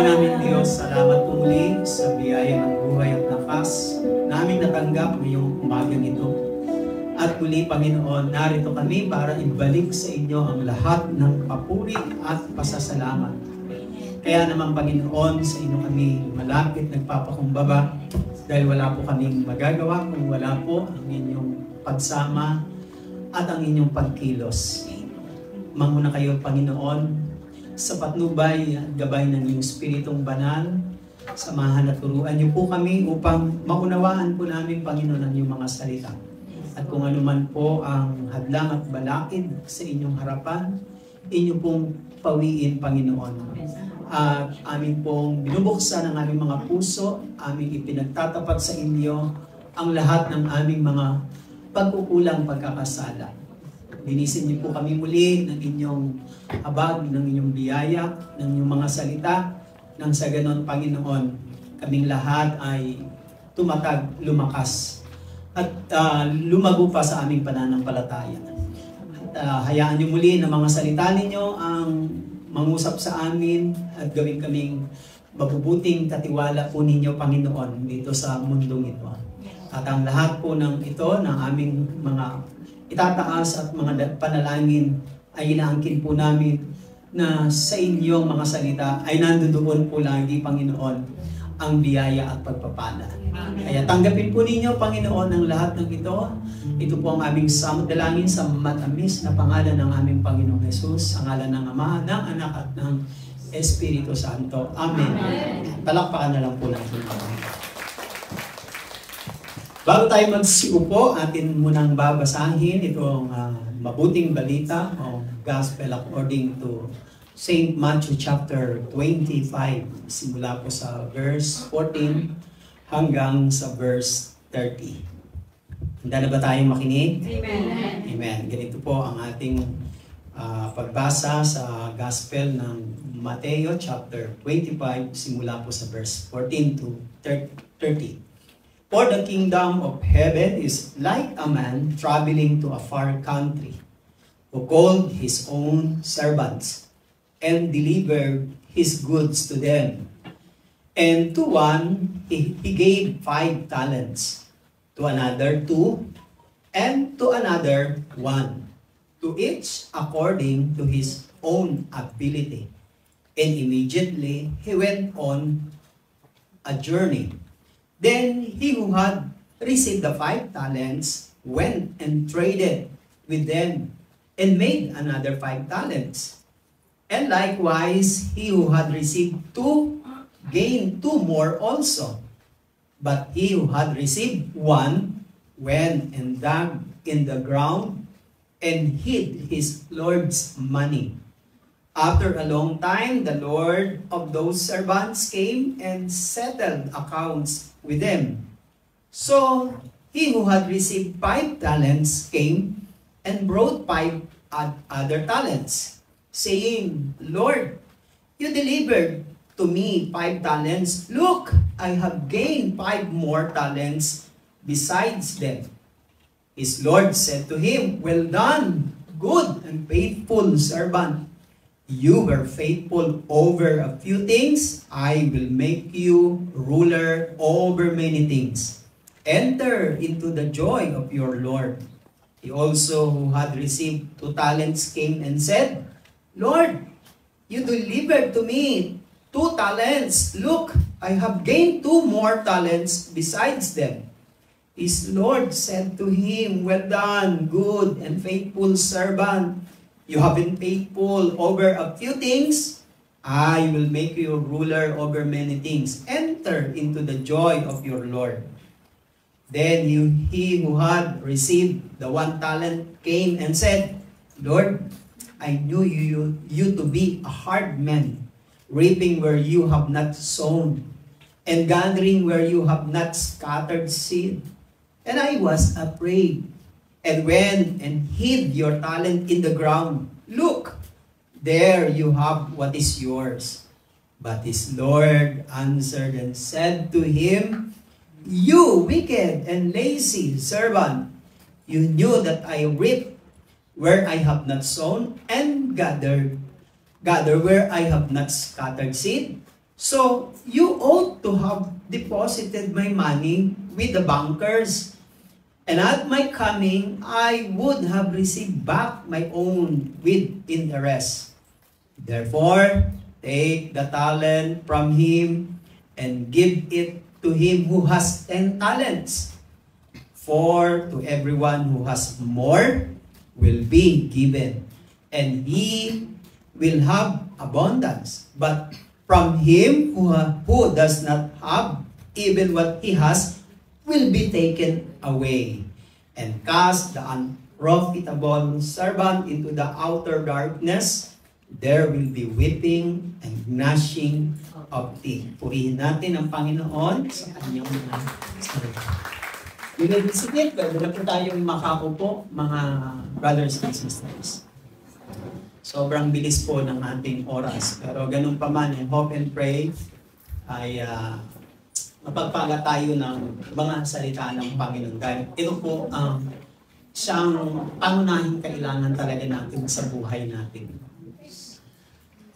Ama namin Diyos, salamat po muli sa biyaya ng buhay at lakas na aming natanggap ngayong umagang ito. At muli, Panginoon, narito kami para ibalik sa inyo ang lahat ng papuri at pasasalamat. Kaya naman, Panginoon, sa inyo kami malapit nagpapakumbaba dahil wala po kaming magagawa kung wala po ang inyong pagsama at ang inyong pagkilos. Manguna kayo, Panginoon, sa patnubay at gabay ng iyong Espiritong Banal, samahan at turuan niyo po kami upang maunawaan po namin, Panginoon, ang iyong mga salita. At kung ano man po ang hadlang at balakid sa inyong harapan, inyo pong pawiin, Panginoon. At amin pong binubuksan ang aming mga puso, aming ipinagtatapat sa inyo ang lahat ng aming mga pagkukulang pagkakasala. Linisin niyo po kami muli ng inyong habag, ng inyong biyaya, ng inyong mga salita, nang sa ganon, Panginoon, kaming lahat ay tumatag, lumakas, at lumago pa sa aming pananampalataya. At hayaan niyo muli na mga salita ninyo ang mangusap sa amin at gawin kaming mabubuting katiwala po ninyo, Panginoon, dito sa mundong ito. At ang lahat po ng ito, ng aming mga itataas at mga panalangin ay inaangkin po namin na sa inyong mga salita ay nandoon po lagi, Panginoon, ang biyaya at pagpapala. Kaya tanggapin po ninyo, Panginoon, ang lahat ng ito. Ito po ang aming dalangin sa matamis na pangalan ng aming Panginoong Jesus, sa ngalan ng Ama, ng Anak at ng Espiritu Santo. Amen. Palakpakan na lang po natin. Bago tayo magsiupo, atin munang babasahin itong mabuting balita o Gospel according to St. Matthew chapter 25. Simula po sa verse 14 hanggang sa verse 30. Handa na ba tayong makinig? Amen. Amen. Ganito po ang ating pagbasa sa Gospel ng Mateo chapter 25. Simula po sa verse 14 to 30. For the kingdom of heaven is like a man traveling to a far country, who called his own servants, and delivered his goods to them. And to one he gave 5 talents, to another 2, and to another 1, to each according to his own ability. And immediately he went on a journey. Then he who had received the 5 talents went and traded with them and made another 5 talents. And likewise, he who had received 2 gained 2 more also. But he who had received 1 went and dug in the ground and hid his Lord's money. After a long time, the Lord of those servants came and settled accounts with them. So he who had received 5 talents came and brought 5 other talents, saying, Lord, you delivered to me 5 talents. Look, I have gained 5 more talents besides them. His Lord said to him, Well done, good and faithful servant. You were faithful over a few things, I will make you ruler over many things. Enter into the joy of your Lord. He also who had received 2 talents came and said, Lord, you delivered to me 2 talents. Look, I have gained 2 more talents besides them. His Lord said to him, Well done, good and faithful servant. You have been faithful over a few things, I will make you ruler over many things. Enter into the joy of your Lord. Then he who had received the 1 talent came and said, Lord, I knew you to be a hard man, reaping where you have not sown, and gathering where you have not scattered seed. And I was afraid, and went and hid your talent in the ground. Look, there you have what is yours. But his Lord answered and said to him, You wicked and lazy servant, you knew that I reap where I have not sown, and gather where I have not scattered seed. So, you ought to have deposited my money with the bankers, and at my coming, I would have received back my own with interest. Therefore, take the talent from him and give it to him who has 10 talents. For to everyone who has more will be given, and he will have abundance. But from him who does not have, even what he has will be taken away. And cast the unprofitable servant into the outer darkness. There will be weeping and gnashing of teeth. Purihin natin ang Panginoon sa kanyang mga salita. Sige, pwede na po tayong makaupo, mga brothers and sisters. Sobrang bilis po ng ating oras. Pero ganun pa man, hope and pray ay mapagpala tayo ng mga salita ng Panginoon. Dahil ito po ang siyang pangunahing kailangan talaga natin sa buhay natin.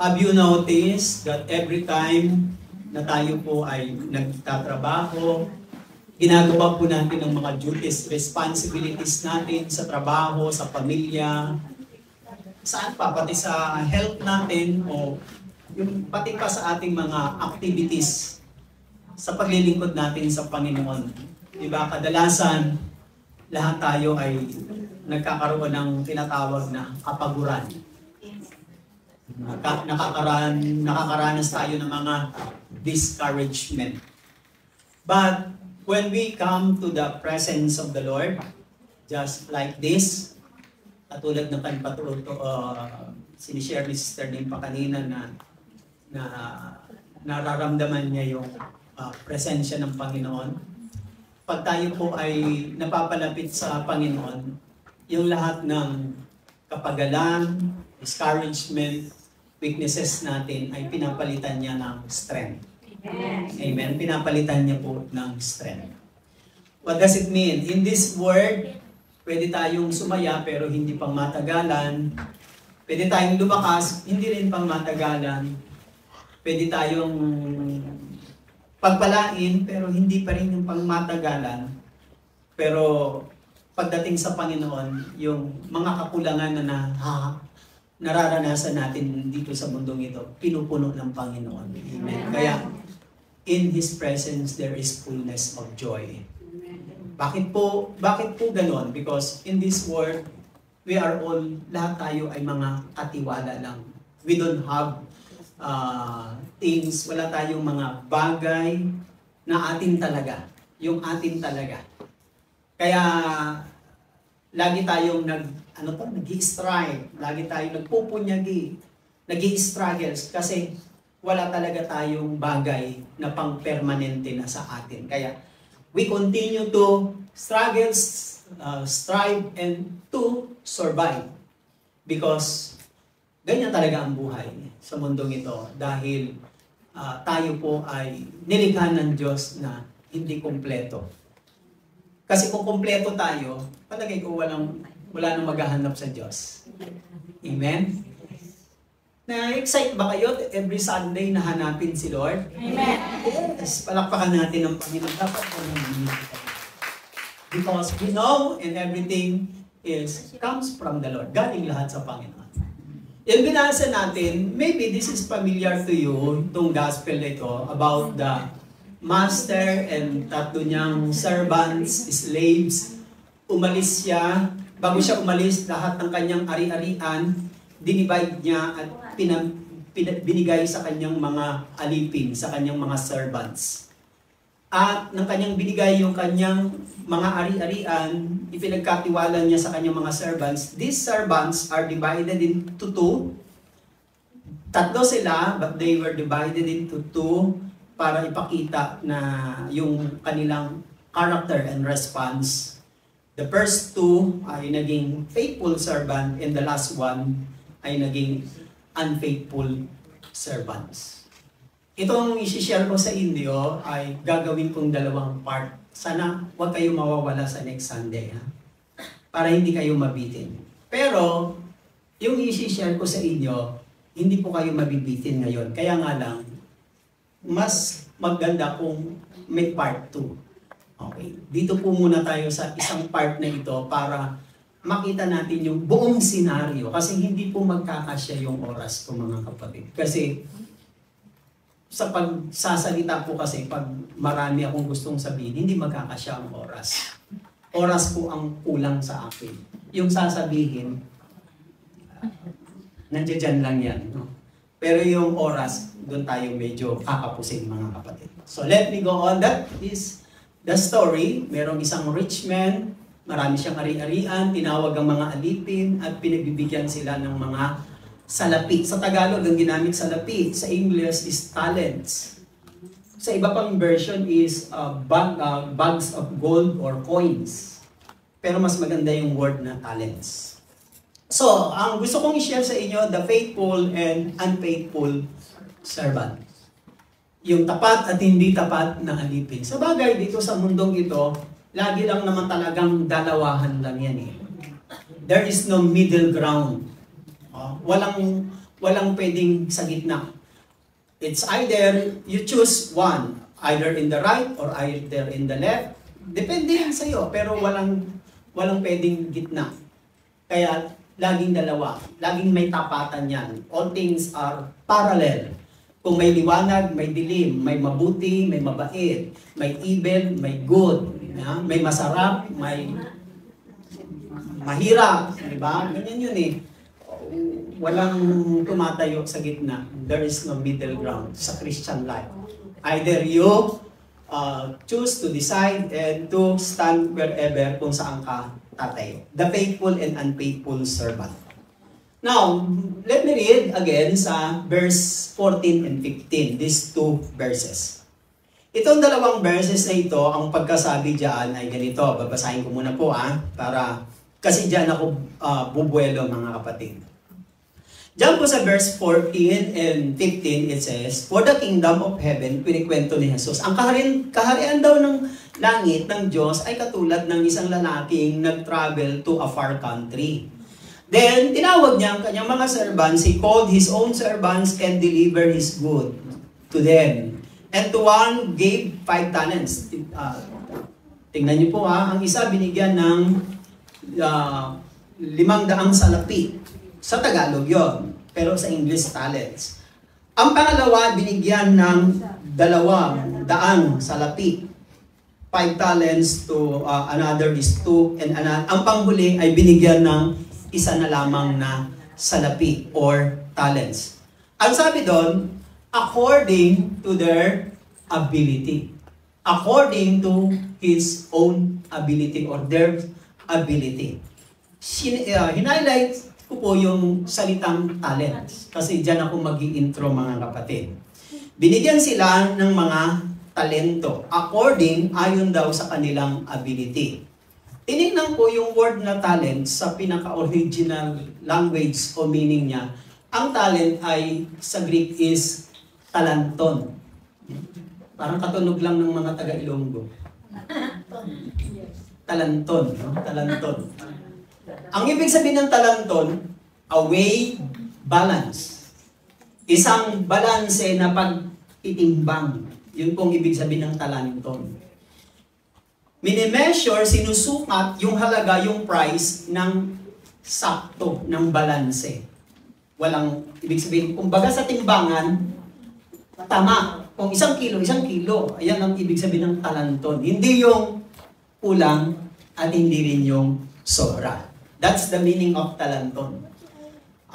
Have you noticed that every time na tayo po ay nagtatrabaho, ginagawa po natin ang mga duties, responsibilities natin sa trabaho, sa pamilya, saan pa, pati sa health natin, o yung pati pa sa ating mga activities sa paglilingkod natin sa Panginoon. Diba, kadalasan, lahat tayo ay nagkakaroon ng tinatawag na kapaguran. Nakakaranas tayo ng mga discouragement. But when we come to the presence of the Lord, just like this, katulad ng sinishare ni Sister Nim pa kanina na nararamdaman niya yung presensya ng Panginoon. Pag tayo po ay napapalapit sa Panginoon, yung lahat ng kapagalan, discouragement, weaknesses natin ay pinapalitan niya ng strength. Amen. Pinapalitan niya po ng strength. What does it mean? In this word, pwede tayong sumaya pero hindi pang matagalan. Pwede tayong lumakas, hindi rin pang matagalan. Pwede tayong pagpalain pero hindi pa rin yung pang matagalan. Pero pagdating sa Panginoon, yung mga kakulangan na nararanasan natin dito sa mundong ito, pinupuno ng Panginoon. Amen. Kaya, in His presence, there is fullness of joy. Bakit po ganon? Because in this world, we are all, lahat tayo ay mga katiwala lang. We don't have things, wala tayong mga bagay na atin talaga. Yung atin talaga. Kaya, lagi tayong nag-i-strive, lagi tayong nagpupunyagi, nag-i-struggles, kasi wala talaga tayong bagay na pang-permanente na sa atin. Kaya, we continue to struggle, strive, and to survive. Because ganyan talaga ang buhay sa mundong ito. Dahil tayo po ay nilikha ng Diyos na hindi kumpleto. Kasi kung kumpleto tayo, palagay ko wala nang maghahanap sa Diyos. Amen? Na-excite ba kayo every Sunday na hanapin si Lord? Amen. Yes, palakpakan natin ang Panginoon. Dapat po because we know and everything comes from the Lord. Galing lahat sa Panginoon. Yung binasa natin, maybe this is familiar to you, itong gospel na ito, about the master and tatlo niyang servants, slaves. Umalis siya. Bago siya umalis, lahat ng kanyang ari-arian, dinivide niya at binigay sa kanyang mga alipin, sa kanyang mga servants. At nang kanyang binigay yung kanyang mga ari-arian, ipinagkatiwala niya sa kanyang mga servants. These servants are divided into two. Tatlo sila, but they were divided into two para ipakita na yung kanilang character and response. The first two ay naging faithful servant and the last one ay naging unfaithful servants. Itong isi-share ko sa inyo ay gagawin kong dalawang part. Sana huwag kayo mawawala sa next Sunday, ha? Para hindi kayo mabitin. Pero, yung isi-share ko sa inyo, hindi po kayo mabibitin ngayon. Kaya nga lang, mas maganda kung may part 2. Okay, dito po muna tayo sa isang part na ito para makita natin yung buong senaryo kasi hindi po magkakasya yung oras ko mga kapatid. Kasi sa pagsasalita po kasi pag marami akong gustong sabihin, hindi magkakasya ang oras. Oras po ang kulang sa akin. Yung sasabihin, nandiyan lang yan. No? Pero yung oras, doon tayo medyo kakapusin mga kapatid. So let me go on. That is the story. Merong isang rich man, marami siyang ari-arian, tinawag ang mga alipin at pinagbibigyan sila ng mga salapi. Sa Tagalog, ang ginamit salapi. Sa English is talents. Sa iba pang version is bags of gold or coins. Pero mas maganda yung word na talents. So, ang gusto kong i-share sa inyo, the faithful and unfaithful servant. Yung tapat at hindi tapat na alipin. Sa bagay, dito sa mundong ito, lagi lang naman talagang dalawahan lang yan eh. There is no middle ground. Walang pwedeng sa gitna. It's either you choose one, either in the right or either in the left. Depende yan sa'yo, pero walang pwedeng gitna. Kaya laging dalawa, laging may tapatan yan. All things are parallel. Kung may liwanag, may dilim, may mabuti, may mabait, may evil, may good, may masarap, may mahirap, di ba? Ganyan yun eh. Walang tumatayo sa gitna. There is no middle ground sa Christian life. Either you choose to decide and to stand wherever kung saan ka tatayo. The faithful and unfaithful servant. Now, let me read again sa verse 14 and 15, these two verses. Itong dalawang verses na ito, ang pagkasabi diyan ay ganito. Babasahin ko muna po para kasi diyan ako bubuelo mga kapatid. Diyan po sa verse 14 and 15, it says, for the kingdom of heaven, pinikwento ni Jesus. Ang kaharian daw ng langit ng Diyos ay katulad ng isang lalaking nag-travel to a far country. Then, tinawag niya ang kanyang mga servants. He called his own servants and delivered his good to them. And to one gave 5 talents. Tingnan niyo po ang isa binigyan ng 500 salapi. Sa Tagalog yon, pero sa English talents. Ang pangalawa, binigyan ng 200 salapi. 5 talents to another is 2. And ang panghuli ay binigyan ng isa na lamang na salapi or talents. Ang sabi doon, according to their ability. According to his own ability or their ability. Hinighlight ko po yung salitang talents. Kasi dyan ako mag-i-intro mga kapatid. Binigyan sila ng mga talento. According, ayon daw sa kanilang ability. Tinignan ko yung word na talent sa pinaka-original language o meaning niya. Ang talent ay sa Greek is talanton. Parang katunog lang ng mga taga-Ilonggo. Talanton. No? Talanton. Ang ibig sabihin ng talanton, a weigh, balance. Isang balanse na pag-itimbang. Yun pong ibig sabihin ng talanton. Minimeasure, sinusukat yung halaga, yung price ng sakto, ng balanse. Walang, ibig sabihin, kumbaga sa timbangan, tama. Kung 1 kilo, 1 kilo. Ayan ang ibig sabihin ng talanton. Hindi yung kulang at hindi rin yung sobra. That's the meaning of talanton.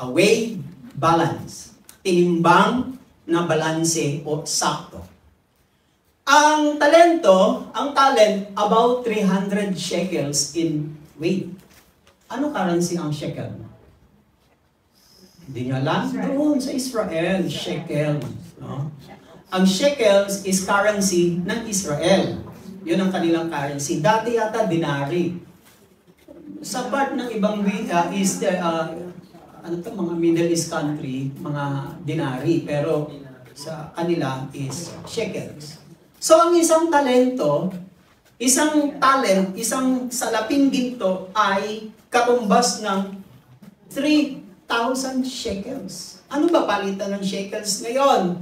A weigh, balance. Tinimbang na balanse o sakto. Ang talent, about 300 shekels in weight. Ano currency ang shekel? Hindi nyo alam? Doon sa Israel, shekel. No? Ang shekels is currency ng Israel. Yun ang kanilang currency. Dati yata dinari. Sa part ng ibang mga Middle East country, mga dinari. Pero sa kanila is shekels. So, ang isang talent, isang salaping ginto ay katumbas ng 3,000 shekels. Ano ba palitan ng shekels ngayon?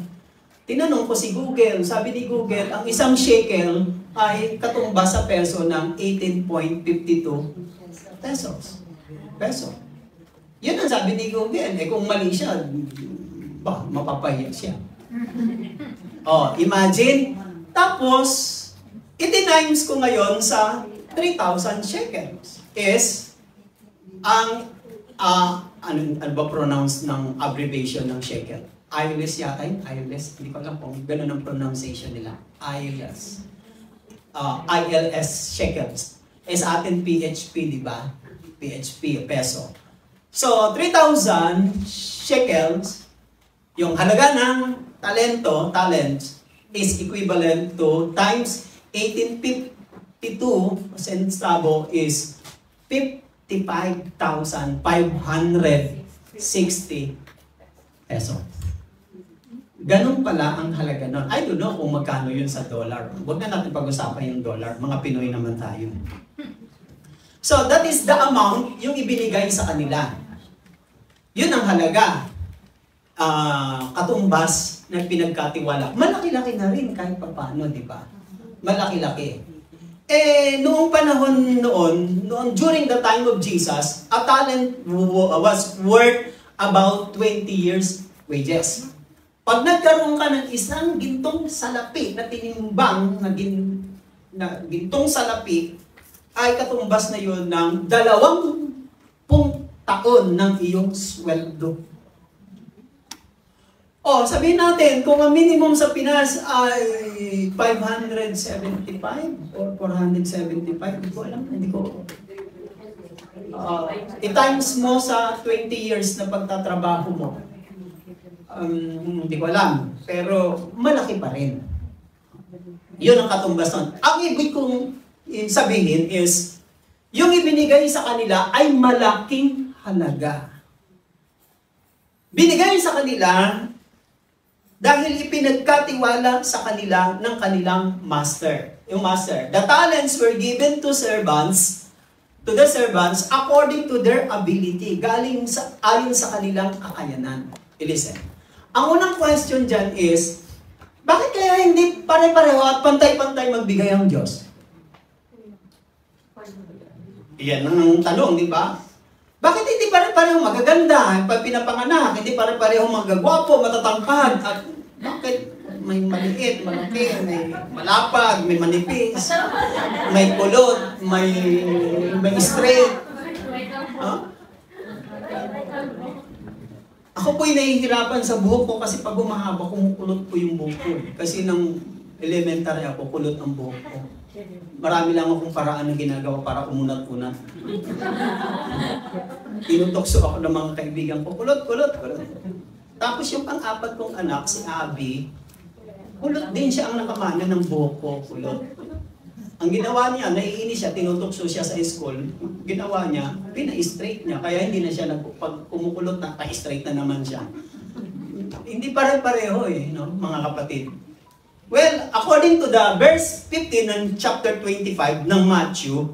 Tinanong ko si Google, sabi ni Google, ang isang shekel ay katumbas sa peso ng 18.52 pesos. Peso. Yun ang sabi ni Google. Kung mali siya, mapapahiya siya. Imagine. Tapos, iti-times ko ngayon sa 3,000 shekels. Is, ang, ano ba pronounce ng abbreviation ng shekel? ILS yata yun? ILS? Hindi ko alam kung gano'n ang pronunciation nila. ILS. ILS shekels. Sa atin PHP, di ba? PHP, peso. So, 3,000 shekels, yung halaga ng talents, is equivalent to times 1852 centavo is 55,560 peso. Ganun pala ang halaga nun. I don't know kung magkano yun sa dollar. Huwag na natin pag-usapan yung dollar. Mga Pinoy naman tayo. So, that is the amount yung ibinigay sa kanila. Yun ang halaga. Katumbas na pinagkatiwala. Malaki-laki na rin kahit paano, di ba? Malaki-laki. Noong panahon noon, during the time of Jesus, a talent was worth about 20 years wages. Pag nagkaroon ka ng isang gintong salapi na tinimbang na gintong salapi, ay katumbas na yun ng 20 taon ng iyong sweldo. Sabihin natin, kung ang minimum sa Pinas ay 575 or 475, hindi ko alam, i-times mo sa 20 years na pagtatrabaho mo. Hindi ko alam, pero malaki pa rin. Yun ang katumbas nun. Ang ibig kong sabihin is, yung ibinigay sa kanila ay malaking halaga. Binigay sa kanila dahil ipinagkatiwala sa kanila ng kanilang master. Yung master. The talents were given to the servants according to their ability. Ayon sa kanilang kakayanan. Listen. Ang unang question dyan is, bakit kaya hindi pare-pareho at pantay-pantay magbigay ang Diyos? Yan ang tanong, di ba? Bakit hindi pare-pareho magaganda? Pag pinapanganak, hindi pare-pareho magagwapo, matatangkad, at bakit may maliit, malaki, may malapad, may manipis, may kulot, may straight? Huh? Ako po'y nahihirapan sa buhok ko kasi pag umahaba, kumukulot po yung buhok ko. Kasi nang elementary ako, kulot ang buhok ko. Marami lang akong paraan na ginagawa para umunat-unat. Tinutokso ako ng mga kaibigan ko, kulot. Tapos yung pang-apat kong anak, si Abby, kulot din siya ang nakamana ng buhok ko, kulot. Ang ginawa niya, naiinis siya, tinutokso siya sa school. Ginawa niya, pina-straight niya. Kaya hindi na siya, pag kumukulot na, pa-straight na naman siya. Hindi pare-pareho no, mga kapatid. Well, according to the verse 15 ng chapter 25 ng Matthew,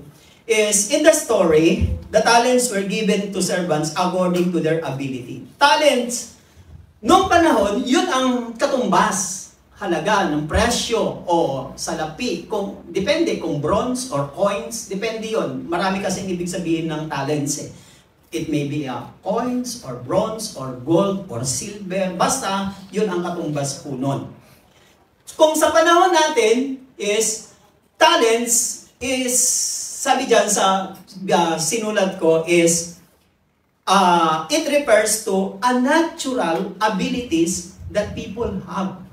is in the story, the talents were given to servants according to their ability. Talents, noong panahon, yun ang katumbas. Halaga ng presyo o salapi, depende kung bronze or coins, depende yon. Marami kasing ibig sabihin ng talents It may be coins or bronze or gold or silver, basta yun ang katumbas po nun. Kung sa panahon natin is talents is, sabi dyan sa sinulat ko is it refers to unnatural abilities that people have.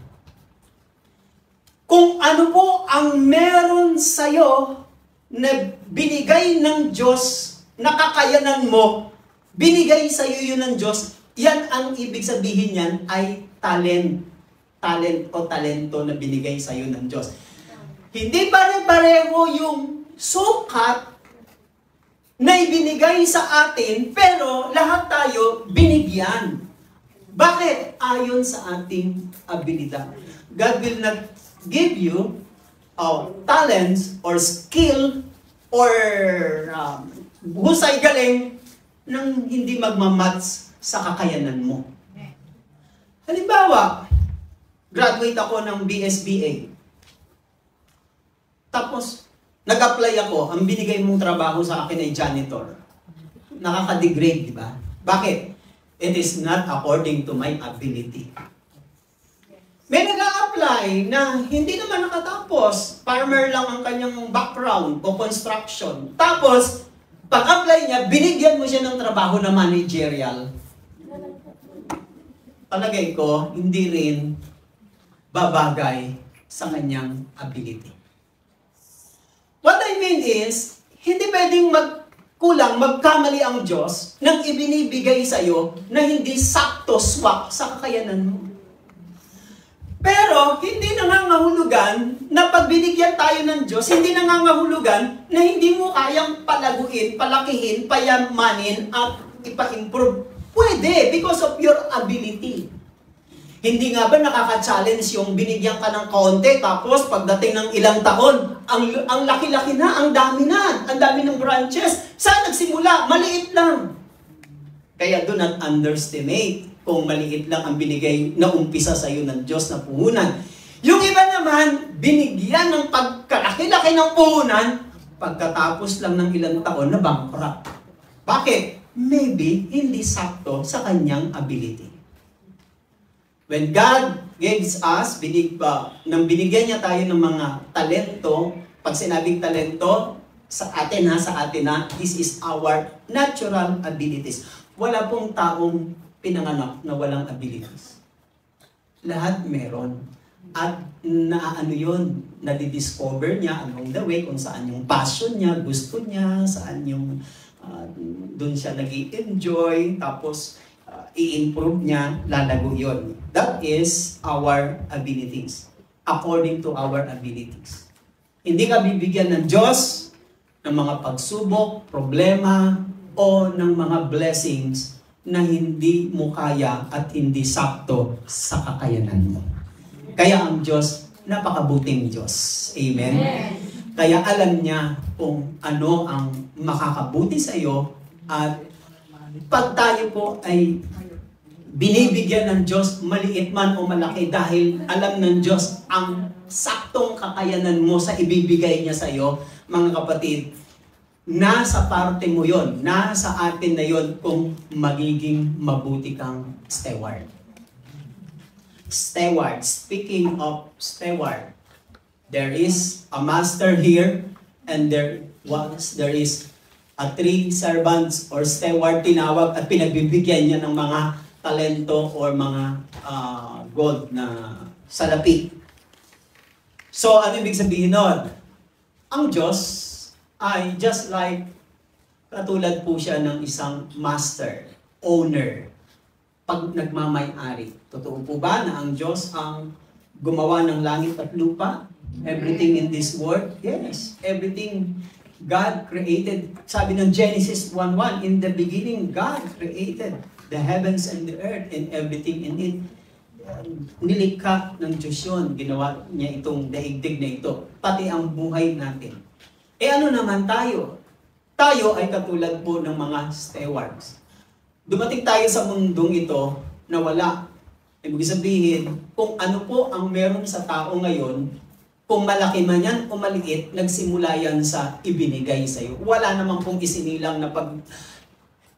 Kung ano po ang meron sa'yo na binigay ng Diyos, na kakayanan mo, binigay sa'yo yun ng Diyos, yan ang ibig sabihin yan ay talent. Talent o talento na binigay sa'yo ng Diyos. Hindi pare-pareho yung sukat na ibinigay sa atin, pero lahat tayo binigyan. Bakit? Ayon sa ating abilidad. God will not give you talents or skill or husay galing nang hindi magmamatch sa kakayanan mo. Halimbawa, Graduate ako ng BSBA. Tapos, nag-apply ako. Ang binigay mong trabaho sa akin ay janitor. Nakaka-degrade, di ba? Bakit? It is not according to my ability. May nag-a-apply na hindi naman nakatapos. Farmer lang ang kanyang background o construction. Tapos, pag-apply niya, binigyan mo siya ng trabaho na managerial. Palagay ko, hindi rin babagay sa kanyang ability. What I mean is, hindi pwedeng magkamali ang Diyos nang ibinibigay sa iyo na hindi sakto swak sa kakayanan mo. Pero, hindi nangangahulugan na pag binigyan tayo ng Diyos, hindi nangangahulugan na hindi mo kayang palaguin, palakihin, payamanin, at ipa-improve. Pwede, because of your ability. Hindi nga ba nakaka-challenge yung binigyan ka ng kaunti, tapos pagdating ng ilang taon, ang laki-laki na, ang dami ng branches. Saan nagsimula? Maliit lang. Kaya do not underestimate kung maliit lang ang binigay na umpisa sa iyo ng Diyos na puhunan. Yung iba naman, binigyan ng pagkalaki-laki ng puhunan, pagkatapos lang ng ilang taon na bankrupt. Bakit? Maybe hindi sakto sa kanyang ability. When God gives us, nang binigyan niya tayo ng mga talento, pag sinabing talento, sa atin na, this is our natural abilities. Wala pong taong pinanganak na walang abilities. Lahat meron. At nadidiscover niya along the way kung saan yung passion niya, gusto niya, saan yung doon siya nag-i-enjoy, tapos i-improve niya, lalago yun. That is our abilities. According to our abilities. Hindi ka bibigyan ng Diyos ng mga pagsubok, problema, o ng mga blessings na hindi mo kaya at hindi sakto sa kakayanan mo. Kaya ang Diyos, napakabuting Diyos. Amen? Amen. Kaya alam niya kung ano ang makakabuti sa iyo, at pag tayo po ay binibigyan ng Diyos, maliit man o malaki, dahil alam ng Diyos ang saktong kakayanan mo sa ibibigay niya sa iyo, mga kapatid, nasa parte mo yon, nasa atin na yon kung magiging mabuti kang steward. Steward, speaking of steward, there is a master here, and there is a 3 servants or steward tinawag, at pinagbibigyan niya ng mga talento or mga gold na salapi. So, ano ibig sabihin nun? Ang Diyos ay just like, katulad po siya ng isang master, owner, pag nagmamay-ari. Totoo po ba na ang Diyos ang gumawa ng langit at lupa? Everything in this world? Yes. Everything God created. Sabi ng Genesis 1:1, in the beginning, God created the heavens and the earth and everything in it. Nilikha ng Diyos yun. Ginawa niya itong daigdig na ito. Pati ang buhay natin. Ano naman tayo? Tayo ay katulad po ng mga stewards. Dumating tayo sa mundong ito na wala. Ibig sabihin, kung ano po ang meron sa tao ngayon, kung malaki man yan o maliit, nagsimula yan sa ibinigay sa iyo. Wala namang pong isinilang na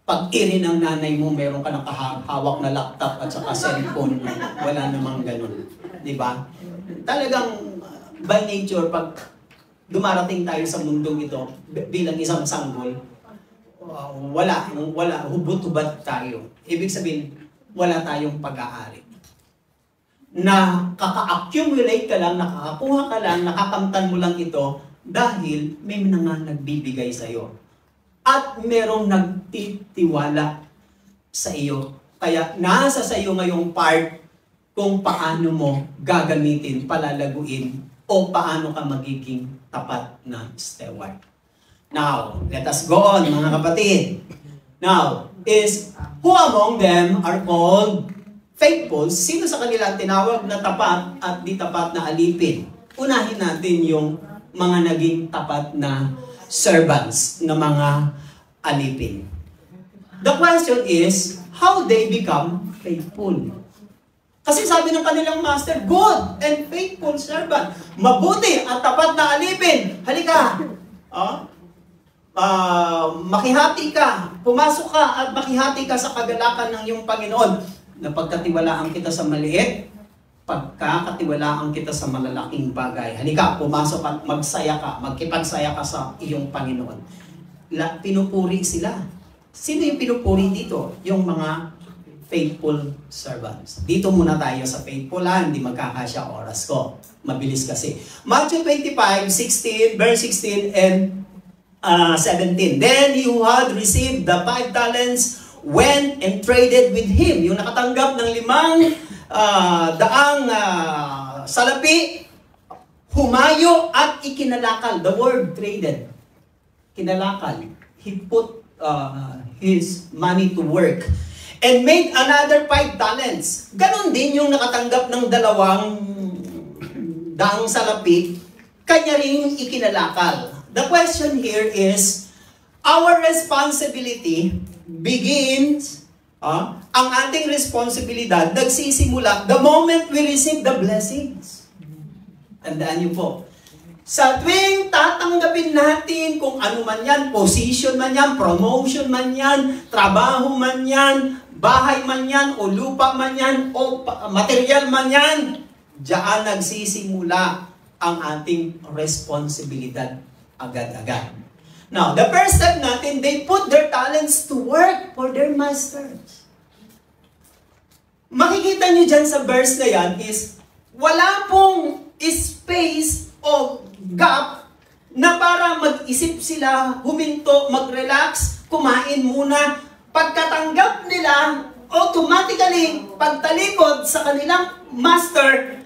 pag-iri ng nanay mo, meron ka nakahawak na laptop at saka cellphone. Wala namang ganun. Diba? Talagang by nature, pag dumarating tayo sa mundong ito bilang isang sanggol, wala, hubot-hubad tayo. Ibig sabihin, wala tayong pag-aari. Na kaka-accumulate ka lang, nakakakuha ka lang, nakakamtan mo lang ito dahil may nagbibigay sa iyo. At merong nagtitiwala sa iyo. Kaya nasa sa iyo ngayong part kung paano mo gagamitin, palalaguin, o paano ka magiging tapat na steward. Now, let us go on, mga kapatid. Now, who among them are called faithful? Sino sa kanila tinawag na tapat at di tapat na alipin? Unahin natin yung mga naging tapat na servants, na mga alipin. The question is, how they become faithful? Kasi sabi ng kanilang master, good and faithful servant. Mabuti at tapat na alipin. Halika. Makihati ka. Pumasok ka at makihati ka sa kagalakan ng iyong Panginoon. Napagkatiwalaan kita sa maliit, pagkakatiwalaan kita sa malalaking bagay. Halika, pumasok at magsaya ka, magkipagsaya ka sa iyong Panginoon. Pinupuri sila. Sino yung pinupuri dito? Yung mga faithful servants. Dito muna tayo sa faithful, hindi magkakasya oras ko. Mabilis kasi. Matthew 25:16, verse 16 and 17. Then he who had received the 5 talents went and traded with him. Yung nakatanggap ng 5 daang salapi, humayo at ikinalakal. The word traded. Kinalakal. He put his money to work. And made another 5 talents. Ganon din yung nakatanggap ng 2 daang salapi, kanya rin ikinalakal. The question here is, our responsibility begins, ang ating responsibilidad nagsisimula the moment we receive the blessings. Tandaan niyo po, sa tuwing tatanggapin natin kung ano man yan, position man yan, promotion man yan, trabaho man yan, bahay man yan, o lupa man yan, o material man yan, diyan nagsisimula ang ating responsibilidad agad-agad. Now, the first step natin, they put their talents to work for their masters. Makikita nyo dyan sa verse na yan is, wala pong space o gap na para mag-isip sila, huminto, mag-relax, kumain muna. Pagkatanggap nila, automatically, pagtalikod sa kanilang master,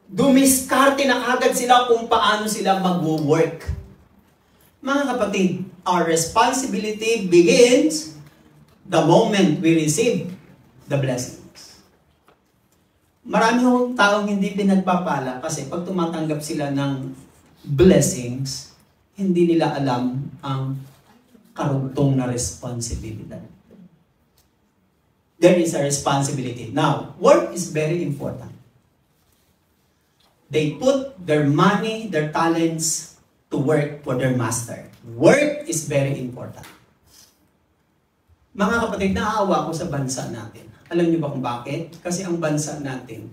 dumiskarte na agad sila kung paano sila mag-work. Mga kapatid, our responsibility begins the moment we receive the blessings. Marami hong taong hindi pinagpapala kasi pag tumatanggap sila ng blessings, hindi nila alam ang karugtong na responsibilidad. There is a responsibility. Now, work is very important. They put their money, their talents to work for their master. Work is very important. Mga kapatid, naaawa ko sa bansa natin. Alam niyo ba kung bakit? Kasi ang bansa natin,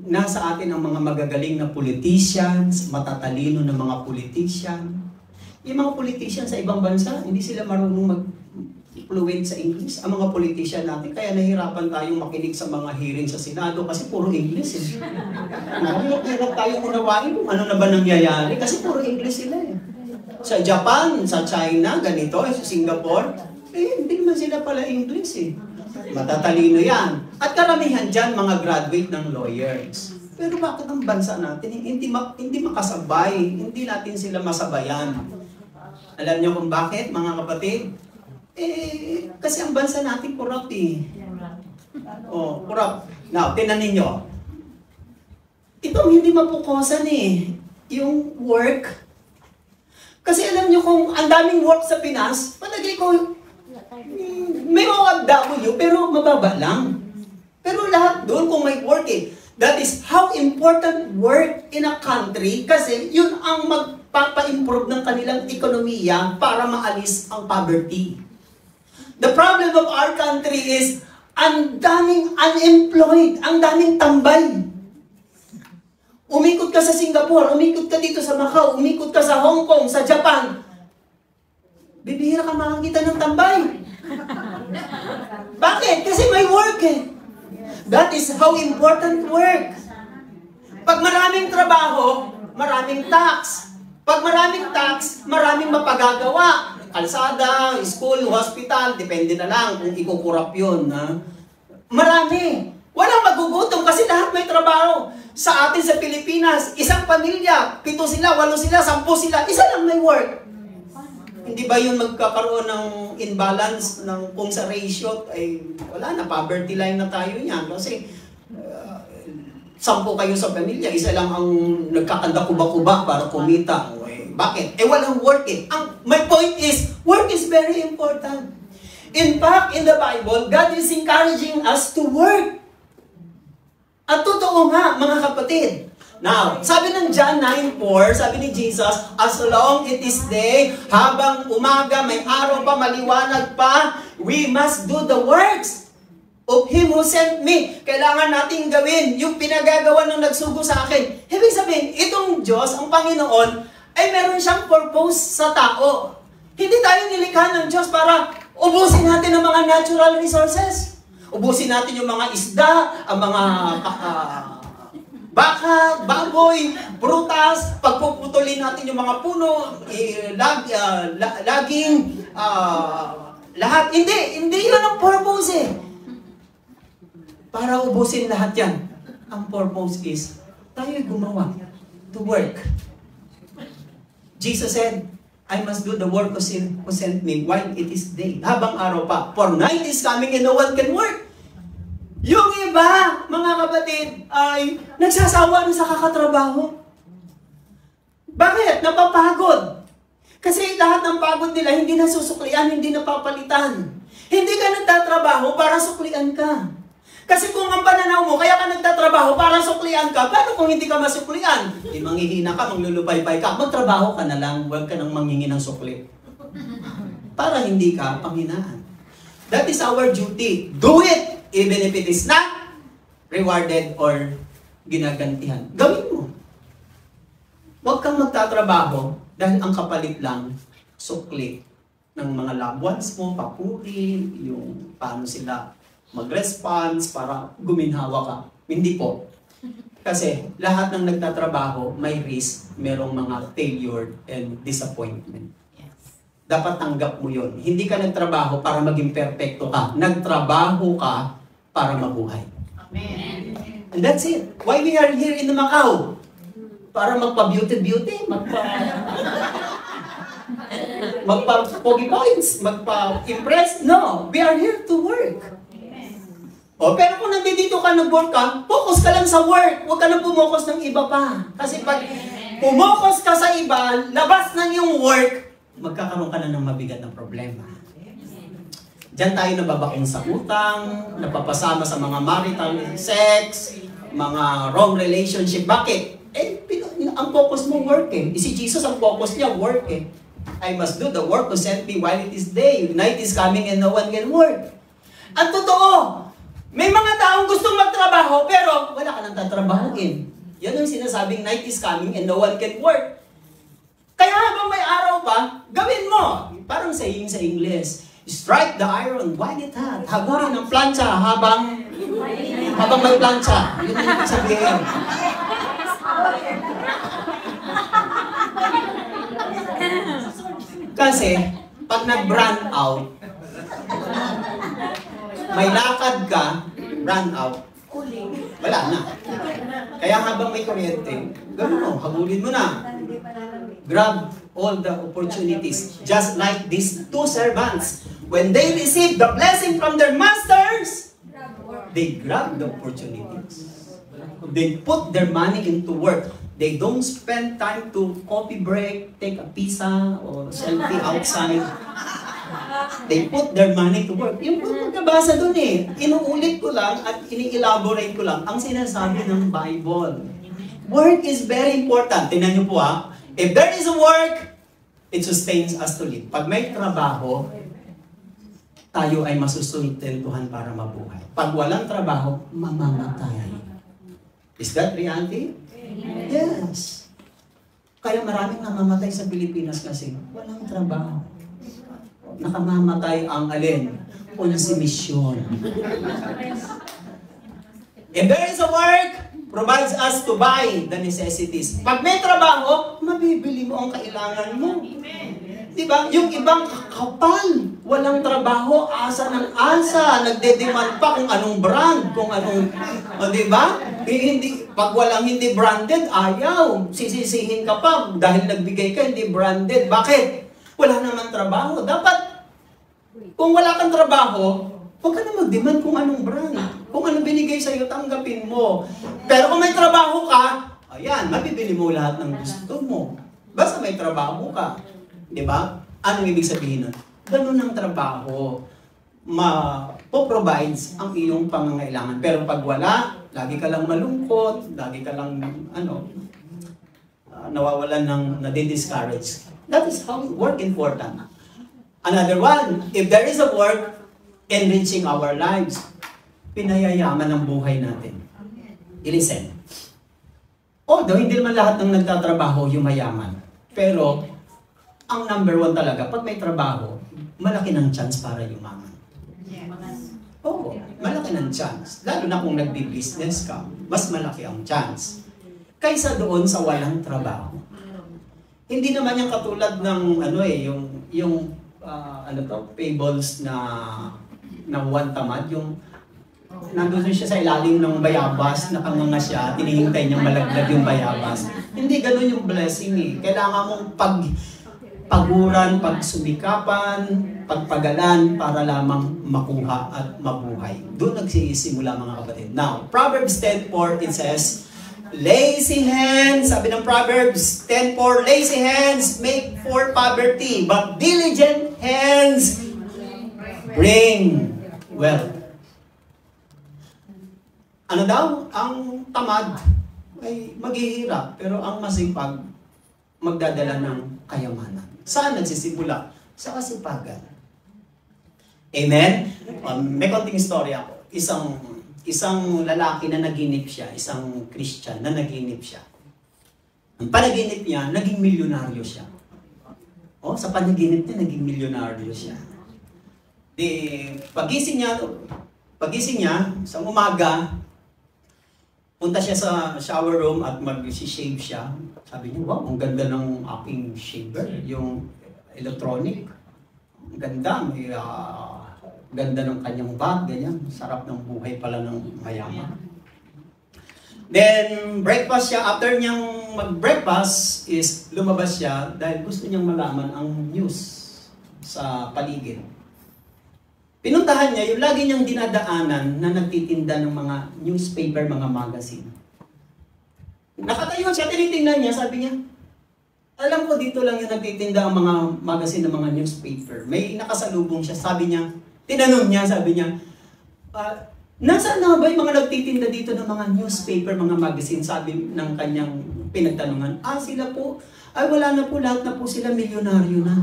nasa atin ang mga magagaling na politicians, matatalino na mga politician. Yung mga politician sa ibang bansa, hindi sila marunong mag-fluent sa English. Ang mga politician natin, kaya nahirapan tayong makinig sa mga hearing sa Senado kasi puro English. Hirap tayong unawain kung ano na ba nangyayari kasi puro English sila eh. Sa Japan, sa China, ganito, sa Singapore, hindi naman sila pala English eh. Matatalino yan. At karamihan dyan, mga graduate ng lawyers. Pero bakit ang bansa natin hindi makasabay, hindi natin sila masabayan? Alam niyo kung bakit, mga kapatid? Kasi ang bansa natin corrupt eh. Oh, corrupt. Now, tinanin nyo. Itong hindi mapukosan eh. Yung work. Kasi alam nyo kung ang daming work sa Pinas, palagay ko, may OFW pero mababa lang. Pero lahat doon kung may work eh. That is how important work in a country kasi yun ang magpapa-improve ng kanilang ekonomiya para maalis ang poverty. The problem of our country is ang daming unemployed, ang daming tambay. Umikot ka sa Singapore, umikot ka dito sa Macau, umikot ka sa Hong Kong, sa Japan. Bibihira ka makakita ng tambay. Bakit? Kasi may work eh. That is how important work. Pag maraming trabaho, maraming tax. Pag maraming tax, maraming mapagagawa. Kalsada, school, hospital, depende na lang kung ikukurap yun. Ha? Marami. Walang magugutom kasi lahat may trabaho. Sa atin sa Pilipinas, isang pamilya, 7 sila, 8 sila, 10 sila, isa lang may work. Hindi ba yun magkakaroon ng imbalance ng kung sa ratio ay wala na, poverty line na tayo niyan. Kasi 10 kayo sa pamilya, isa lang ang nagkakanda kuba-kuba para kumita. Bakit? Walang work eh. My point is, work is very important. In fact, in the Bible, God is encouraging us to work. At totoo nga, mga kapatid. Now, sabi ng John 9:4, sabi ni Jesus, as long it is day, habang umaga, may araw pa, maliwanag pa, we must do the works of Him who sent me. Kailangan nating gawin yung pinagagawa ng nagsugo sa akin. Ibig sabihin, itong Diyos, ang Panginoon, ay meron siyang purpose sa tao. Hindi tayo nilikha ng Diyos para ubusin natin ang mga natural resources. Ubusin natin yung mga isda, ang mga baka, baboy, prutas, pagpuputulin natin yung mga puno, laging, lahat. Hindi yun ang purpose eh. Para ubusin lahat yan. Ang purpose is, tayo'y gumawa to work. Jesus said, I must do the work who sent me while it is day. Habang araw pa. For night is coming and no one can work. Yung iba, mga kapatid, ay nagsasawa na sa kakatrabaho. Bakit? Napapagod. Kasi lahat ng pagod nila hindi nasusuklian, hindi napapalitan. Hindi ka nagtatrabaho para suklian ka. Kasi kung ang pananaw mo, kaya ka nagtatrabaho para suklian ka, paano kung hindi ka masuklian? Di manghihina ka, manglulupay-pay ka, magtrabaho ka na lang, huwag ka nang manghingi ng sukli. Para hindi ka panghinaan. That is our duty. Do it, even if it is not rewarded or ginagantihan. Gawin mo. Huwag kang magtatrabaho dahil ang kapalit lang, sukli ng mga loved ones mo, papuri, yung paano sila mag-response para guminhawa ka. Hindi po. Kasi lahat ng nagtatrabaho, may risk, merong mga failure and disappointment. Dapat tanggap mo yun. Hindi ka nagtrabaho para maging perfecto ka. Nagtrabaho ka para mabuhay. Amen. And that's it. Why we are here in Macau? Para magpa-beauty, magpa-pogi points, magpa-impress. No, we are here to work. O, pero kung nandito ka, nag-work ka, focus ka lang sa work. Huwag ka nang pumokos ng iba pa. Kasi pag pumokos ka sa iba, labas ng yung work, magkakaroon ka na ng mabigat na problema. Diyan tayo nababaon sa utang, napapasama sa mga marital sex, mga wrong relationship. Bakit? Ang focus mo work eh. Si Jesus, ang focus niya work eh. I must do the work to send me while it is day. Night is coming and no one can work. Ang totoo, may mga taong gustong magtrabaho, pero wala ka nang tatrabahuin. Yan yung sinasabing night is coming and no one can work. Kaya habang may araw pa, gawin mo. Parang saying sa English, strike the iron while it hot. Hagurin ang plancha habang may plancha. Yun yung ibig sabihin. Kasi, pag nag-brand out, may lakad ka, run out, wala na. Kaya habang may kuryente, gano'n mo, habulin mo na. Grab all the opportunities. Just like these two servants. When they received the blessing from their masters, they grab the opportunities. They put their money into work. They don't spend time to coffee break, take a pizza, or selfie outside. They put their money to work. Yung pagkabasa dun eh, inuulit ko lang at ini-elaborate ko lang ang sinasabi ng Bible. Work is very important. Tingnan niyo po ha. If there is a work, it sustains us to live. Pag may trabaho, tayo ay masusuntentuhan para mabuhay. Pag walang trabaho, mamamatay. Is that reality? Yes. Kaya maraming namamatay sa Pilipinas kasi walang trabaho. Nakamamatay ang alin? Konsumisyon. If there is a work, provides us to buy the necessities. Pag may trabaho, mabibili mo ang kailangan mo. Diba? Yung ibang kapal, walang trabaho, asa ng asa, nagde-demand pa kung anong brand, kung anong, diba? Pag walang hindi branded, ayaw. Sisisihin ka pa dahil nagbigay ka, hindi branded. Bakit? Wala naman trabaho. Dapat, kung wala kang trabaho, huwag ka na mag-demand kung anong brand. Kung anong binigay sa'yo, tanggapin mo. Pero kung may trabaho ka, ayan, mabibili mo lahat ng gusto mo. Basta may trabaho ka. Di ba? Anong ibig sabihin nun? Ganun ang trabaho. ma-provides ang iyong pangangailangan. Pero pag wala, lagi ka lang malungkot, lagi ka lang nawawalan ng nadi-discourage. That is how work important. Another one, if there is a work enriching our lives, pinayayaman ang buhay natin. I-listen. Although hindi naman lahat ng nagtatrabaho yung mayaman. Pero, ang number one talaga, pag may trabaho, malaki ng chance para yumaman. Oo, malaki ng chance. Lalo na kung nagbi-business ka, mas malaki ang chance. Kaysa doon sa walang trabaho. Hindi naman yung katulad ng fables na one tamad, yung nandun siya sa ilalim ng bayabas, nakanganga siya, tinihintay niyang malaglag yung bayabas. Hindi ganun yung blessing eh. Kailangan mong paguran, pagsumikapan, pagpagalan para lamang makuha at mabuhay. Doon nagsisimula mga kapatid. Now, Proverbs 10:4, it says, lazy hands, sabi ng Proverbs 10:4, lazy hands make for poverty, but diligent hands bring wealth. Ano daw? Ang tamad ay maghihirap, pero ang masipag magdadala ng kayamanan. Saan nagsisimula? Sa kasipagan. Amen? May konting story ako. Isang lalaki na naginip siya, isang Christian na naginip siya. Ang panaginip niya, naging milyonaryo siya. Sa panaginip niya, naging milyonaryo siya. Pagising niya, sa umaga, punta siya sa shower room at mag-shave siya. Sabi niya, wow, ang ganda ng aking shaver, yung electronic. Ang ganda, may ganda ng kanyang bag, ganyan. Sarap ng buhay pala ng mayaman. Then, breakfast siya. After niyang mag-breakfast, is lumabas siya dahil gusto niyang malaman ang news sa paligid. Pinuntahan niya yung lagi niyang dinadaanan na nagtitinda ng mga newspaper, mga magazine. Nakatayo siya, tinitingnan niya, sabi niya, alam ko dito lang yung nagtitinda ang mga magazine ng mga newspaper. May nakasalubong siya, sabi niya, tinanong niya, sabi niya, nasaan na ba yung mga nagtitinda dito ng mga newspaper, mga magazine? Sabi ng kanyang pinagtanungan, sila po, wala na po, lahat na po sila milyonaryo na.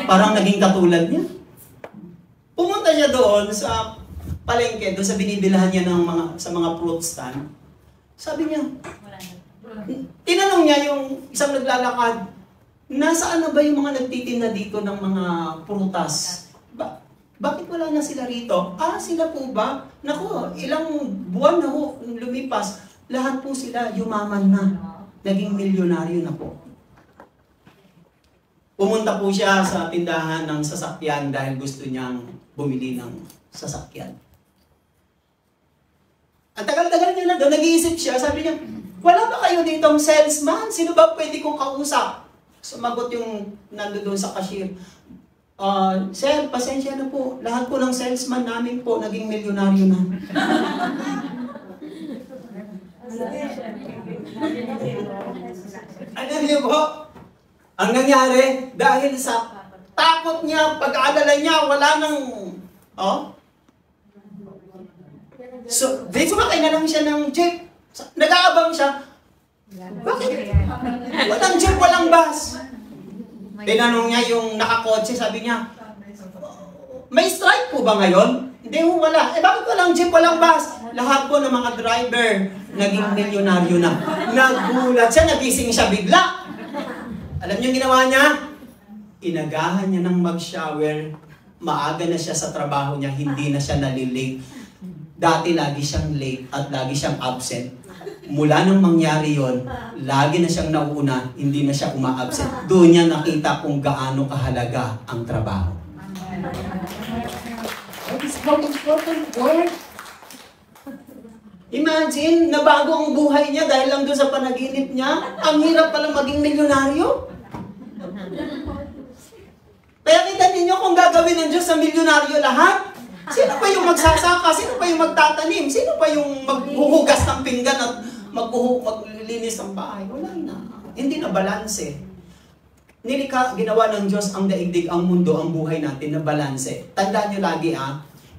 Parang naging katulad niya. Pumunta siya doon sa palengke, doon sa binibilahan niya sa mga fruit stand. Sabi niya, tinanong niya yung isang naglalakad, nasaan na ba yung mga nagtitinda dito ng mga prutas? Bakit wala na sila rito? Sila po ba? Naku, ilang buwan na ho lumipas, lahat po sila yumaman na. Naging milyonaryo na po. Pumunta po siya sa tindahan ng sasakyan dahil gusto niyang bumili ng sasakyan. Ang tagal-tagal niya lang doon, nag-iisip siya, sabi niya, wala ba kayo ditong salesman? Sino ba pwede kong kausap? Sumagot yung nandoon sa cashier. Sir, pasensya na po. Lahat po ng salesman namin po naging milyonaryo na. Ano niyo po? Ang nangyari, dahil sa takot niya, pag-aalala niya, wala nang... So, sumakay na lang siya ng jeep. Nag-aabang siya. Bakit? Walang jeep, walang bus. Tinanong niya yung nakakotse, sabi niya, may strike po ba ngayon? Hindi mo wala. Bakit walang jeep, walang bus? Lahat po ng mga driver, naging milyonaryo na. Nagulat siya, nagising siya bigla. Alam niyo yung ginawa niya? Inagahan niya ng mag-shower. Maaga na siya sa trabaho niya, hindi na siya nalilate. Dati lagi siyang late at lagi siyang absent. Mula nang mangyari yon, lagi na siyang nauuna, hindi na siya uma-absent. Doon niya nakita kung gaano kahalaga ang trabaho. Imagine, nabago ang buhay niya dahil lang doon sa panaginip niya. Ang hirap pala maging milyonaryo. Kaya kita ninyo kung gagawin ng Diyos sa milyonaryo lahat. Sino pa yung magsasaka? Sino pa yung magtatanim? Sino pa yung maghuhugas ng pinggan at maglilinis ng bahay? Wala na. Hindi na balanse. Ginawa ng Diyos ang daigdig, ang mundo, ang buhay natin na balanse. Tandaan nyo lagi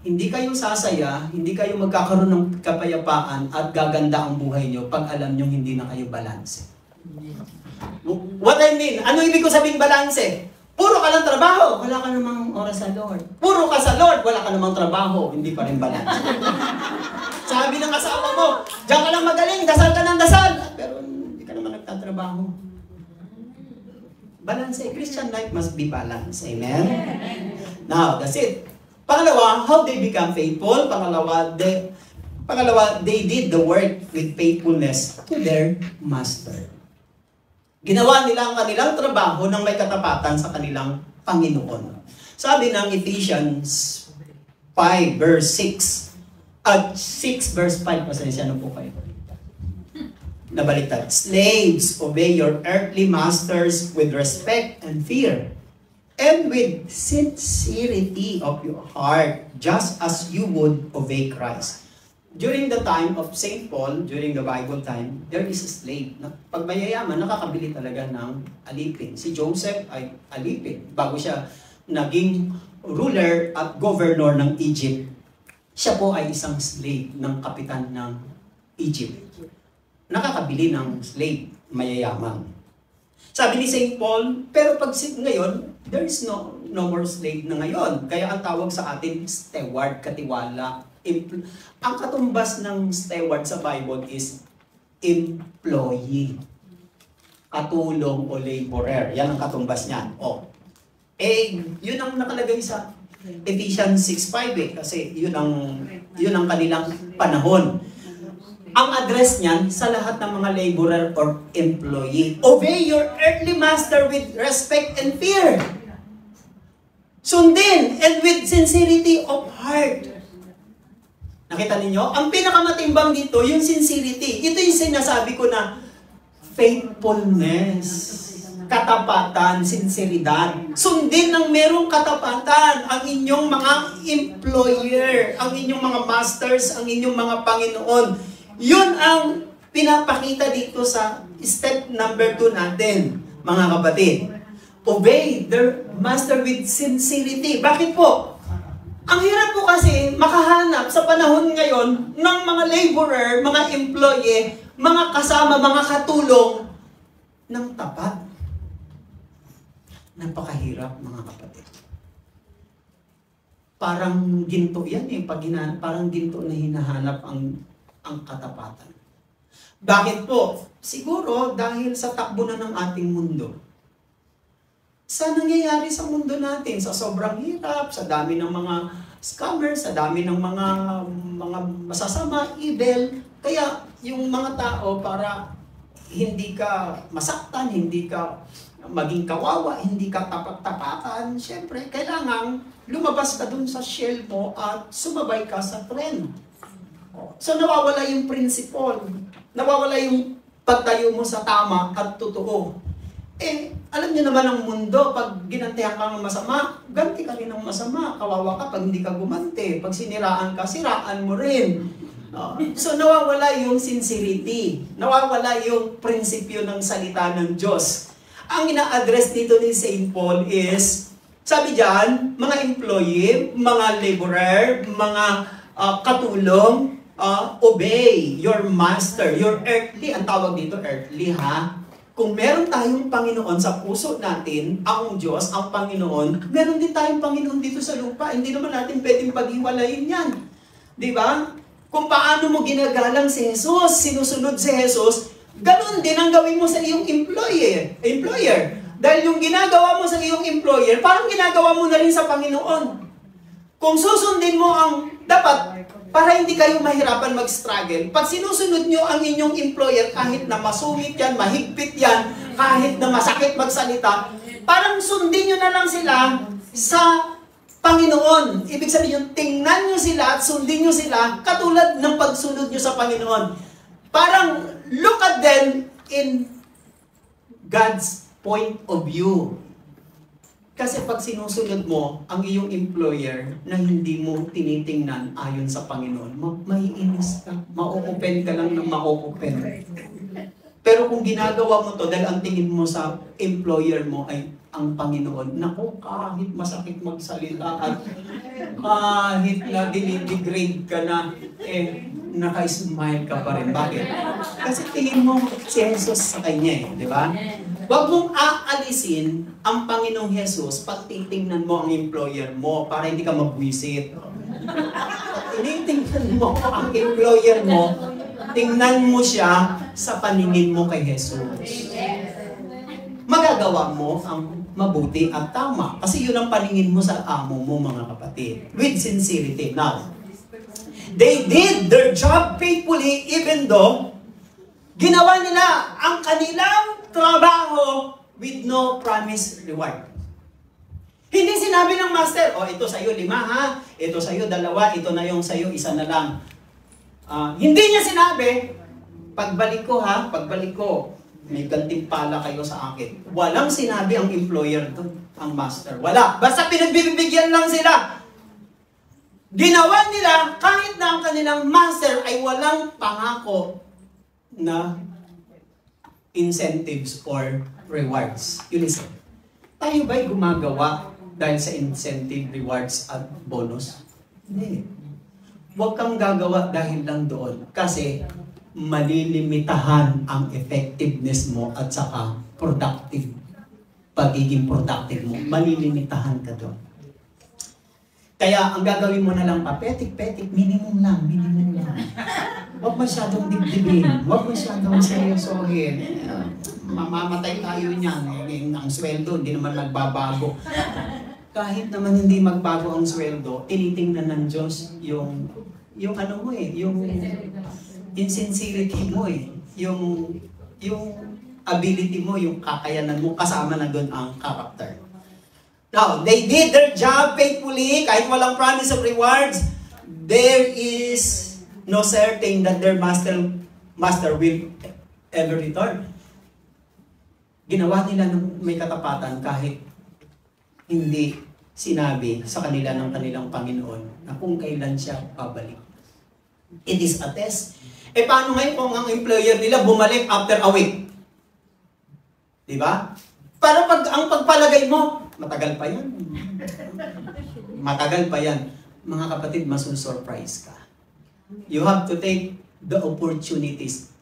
hindi kayo sasaya, hindi kayo magkakaroon ng kapayapaan at gaganda ang buhay nyo pag alam nyo hindi na kayo balanse. What I mean, ano ibig ko sabing balanse? Puro ka lang trabaho, wala ka namang oras sa Lord. Puro ka sa Lord, wala ka namang trabaho, hindi pa rin balanse. Sabi ng asawa mo, diyan ka lang magaling, dasal ka ng dasal. Pero hindi ka naman nagtatrabaho. Balance. Christian life must be balanced. Amen? Now, that's it. Pangalawa, how they become faithful. Pangalawa, they did the work with faithfulness to their master. Ginawa nila ang kanilang trabaho ng may katapatan sa kanilang Panginoon. Sabi ng Ephesians 5 verse 6 at 6 verse 5, pasensya na po kayo. Nabaliktad. Slaves, obey your earthly masters with respect and fear, and with sincerity of your heart, just as you would obey Christ. During the time of St. Paul, during the Bible time, there is a slave. Pag mayayaman, nakakabili talaga ng alipin. Si Joseph ay alipin. Bago siya naging ruler at governor ng Egypt, siya po ay isang slave ng kapitan ng Egypt. Nakakabili ng slave, mayayaman. Sabi ni St. Paul, pero pag ngayon, there is no more slave na ngayon. Kaya ang tawag sa atin, steward, katiwala. Ang katumbas ng steward sa Bible is employee. Katulong o laborer. Yan ang katumbas niyan. Yun ang nakalagay sa Ephesians 6:5 kasi yun ang kanilang panahon. Ang address niyan sa lahat ng mga laborer or employee. Obey your earthly master with respect and fear. Sundin and with sincerity of heart. Nakita ninyo? Ang pinakamatimbang dito, yung sincerity. Ito yung sinasabi ko na faithfulness, katapatan, sinseridad. Sundin ng merong katapatan ang inyong mga employer, ang inyong mga masters, ang inyong mga Panginoon. Yun ang pinapakita dito sa step number 2 natin, mga kapatid. Obey their master with sincerity. Bakit po? Ang hirap po kasi makahanap sa panahon ngayon ng mga laborer, mga employee, mga kasama, mga katulong ng tapat. Napakahirap, mga kapatid. Parang ginto yan parang ginto na hinahanap ang katapatan. Bakit po? Siguro dahil sa takbo na ng ating mundo. Sa nangyayari sa mundo natin, sa sobrang hirap, sa dami ng mga scammers, sa dami ng mga masasama, evil, kaya yung mga tao para hindi ka masaktan, hindi ka maging kawawa, hindi ka tapat-tapatan, syempre, kailangan lumabas ka dun sa shell mo at sumabay ka sa trend. So nawawala yung principle, nawawala yung pagtayo mo sa tama at totoo. Alam niyo naman ang mundo, pag ginantihan ka ng masama, ganti ka rin ng masama. Kawawa ka pag hindi ka gumanti. Pag siniraan ka, siraan mo rin. So nawawala yung sincerity, nawawala yung prinsipyo ng salita ng Diyos. Ang ina-address dito ni St. Paul is, sabi diyan, mga employee, mga laborer, mga katulong, obey your master, your earthly, ang tawag dito earthly Kung meron tayong Panginoon sa puso natin, ang Diyos, ang Panginoon, meron din tayong Panginoon dito sa lupa. Hindi naman natin pwedeng paghiwalayin yan. Di ba? Kung paano mo ginagalang si Jesus, sinusunod si Jesus, ganun din ang gawin mo sa iyong employer. Dahil yung ginagawa mo sa iyong employer, parang ginagawa mo na rin sa Panginoon. Kung susundin mo ang dapat, para hindi kayo mahirapan mag-struggle, pag sinusunod nyo ang inyong employer, kahit na masungit yan, mahigpit yan, kahit na masakit magsalita, parang sundin nyo na lang sila sa Panginoon. Ibig sabihin, tingnan nyo sila at sundin nyo sila katulad ng pagsunod nyo sa Panginoon. Parang look at them in God's point of view. Kasi pag sinusunod mo ang iyong employer na hindi mo tinitingnan ayon sa Panginoon, maiinis ka. Ma-open ka lang ng ma-open. Pero kung ginagawa mo to dahil ang tingin mo sa employer mo ay ang Panginoon, naku, kahit masakit magsalita at kahit na dinidegrade ka na, naka-smile ka pa rin. Bakit? Kasi tingin mo si Jesus sa kanya di ba? Huwag mong aalisin ang Panginoong Jesus pag titingnan mo ang employer mo para hindi ka mabwisit. Tinitingnan mo ang employer mo, tingnan mo siya sa paningin mo kay Jesus. Magagawa mo ang mabuti at tama. Kasi yun ang paningin mo sa amo mo, mga kapatid. With sincerity. Now, they did their job faithfully even though ginawa nila ang kanilang trabaho with no promised reward. Hindi sinabi ng master, ito sa'yo 5 ha, ito sa'yo 2, ito na yung sa'yo 1 na lang. Hindi niya sinabi, pagbalik ko, may gantimpala kayo sa akin. Walang sinabi ang employer doon, ang master. Wala. Basta pinagbibigyan lang sila. Ginawa nila kahit na ang kanilang master ay walang pangako na incentives or rewards. You listen. Tayo ba'y gumagawa dahil sa incentive, rewards at bonus? Hindi. Huwag kang gagawa dahil lang doon. Kasi malilimitahan ang effectiveness mo at saka pagiging productive mo. Malilimitahan ka doon. Kaya ang gagawin mo na lang papetik-petik, minimum lang. Huwag masyadong dibdibin. Huwag masyadong seryosohin. Mamamatay tayo niyan. Ang sweldo, hindi naman nagbabago. Kahit naman hindi magbago ang sweldo, tinitingnan ng Diyos yung ano mo yung insincerity mo yung ability mo, yung kakayanan mo, kasama na doon ang character. Now, they did their job faithfully, kahit walang promise of rewards, there is no certain that their master will ever return. Ginawa nila ng may katapatan kahit hindi sinabi sa kanila ng kanilang Panginoon na kung kailan siya babalik. It is a test. Paano ngayon kung ang employer nila bumalik after a week? Diba? Para ang pagpalagay mo, matagal pa yan. Matagal pa yan. Mga kapatid, masusurprise ka. You have to take the opportunities.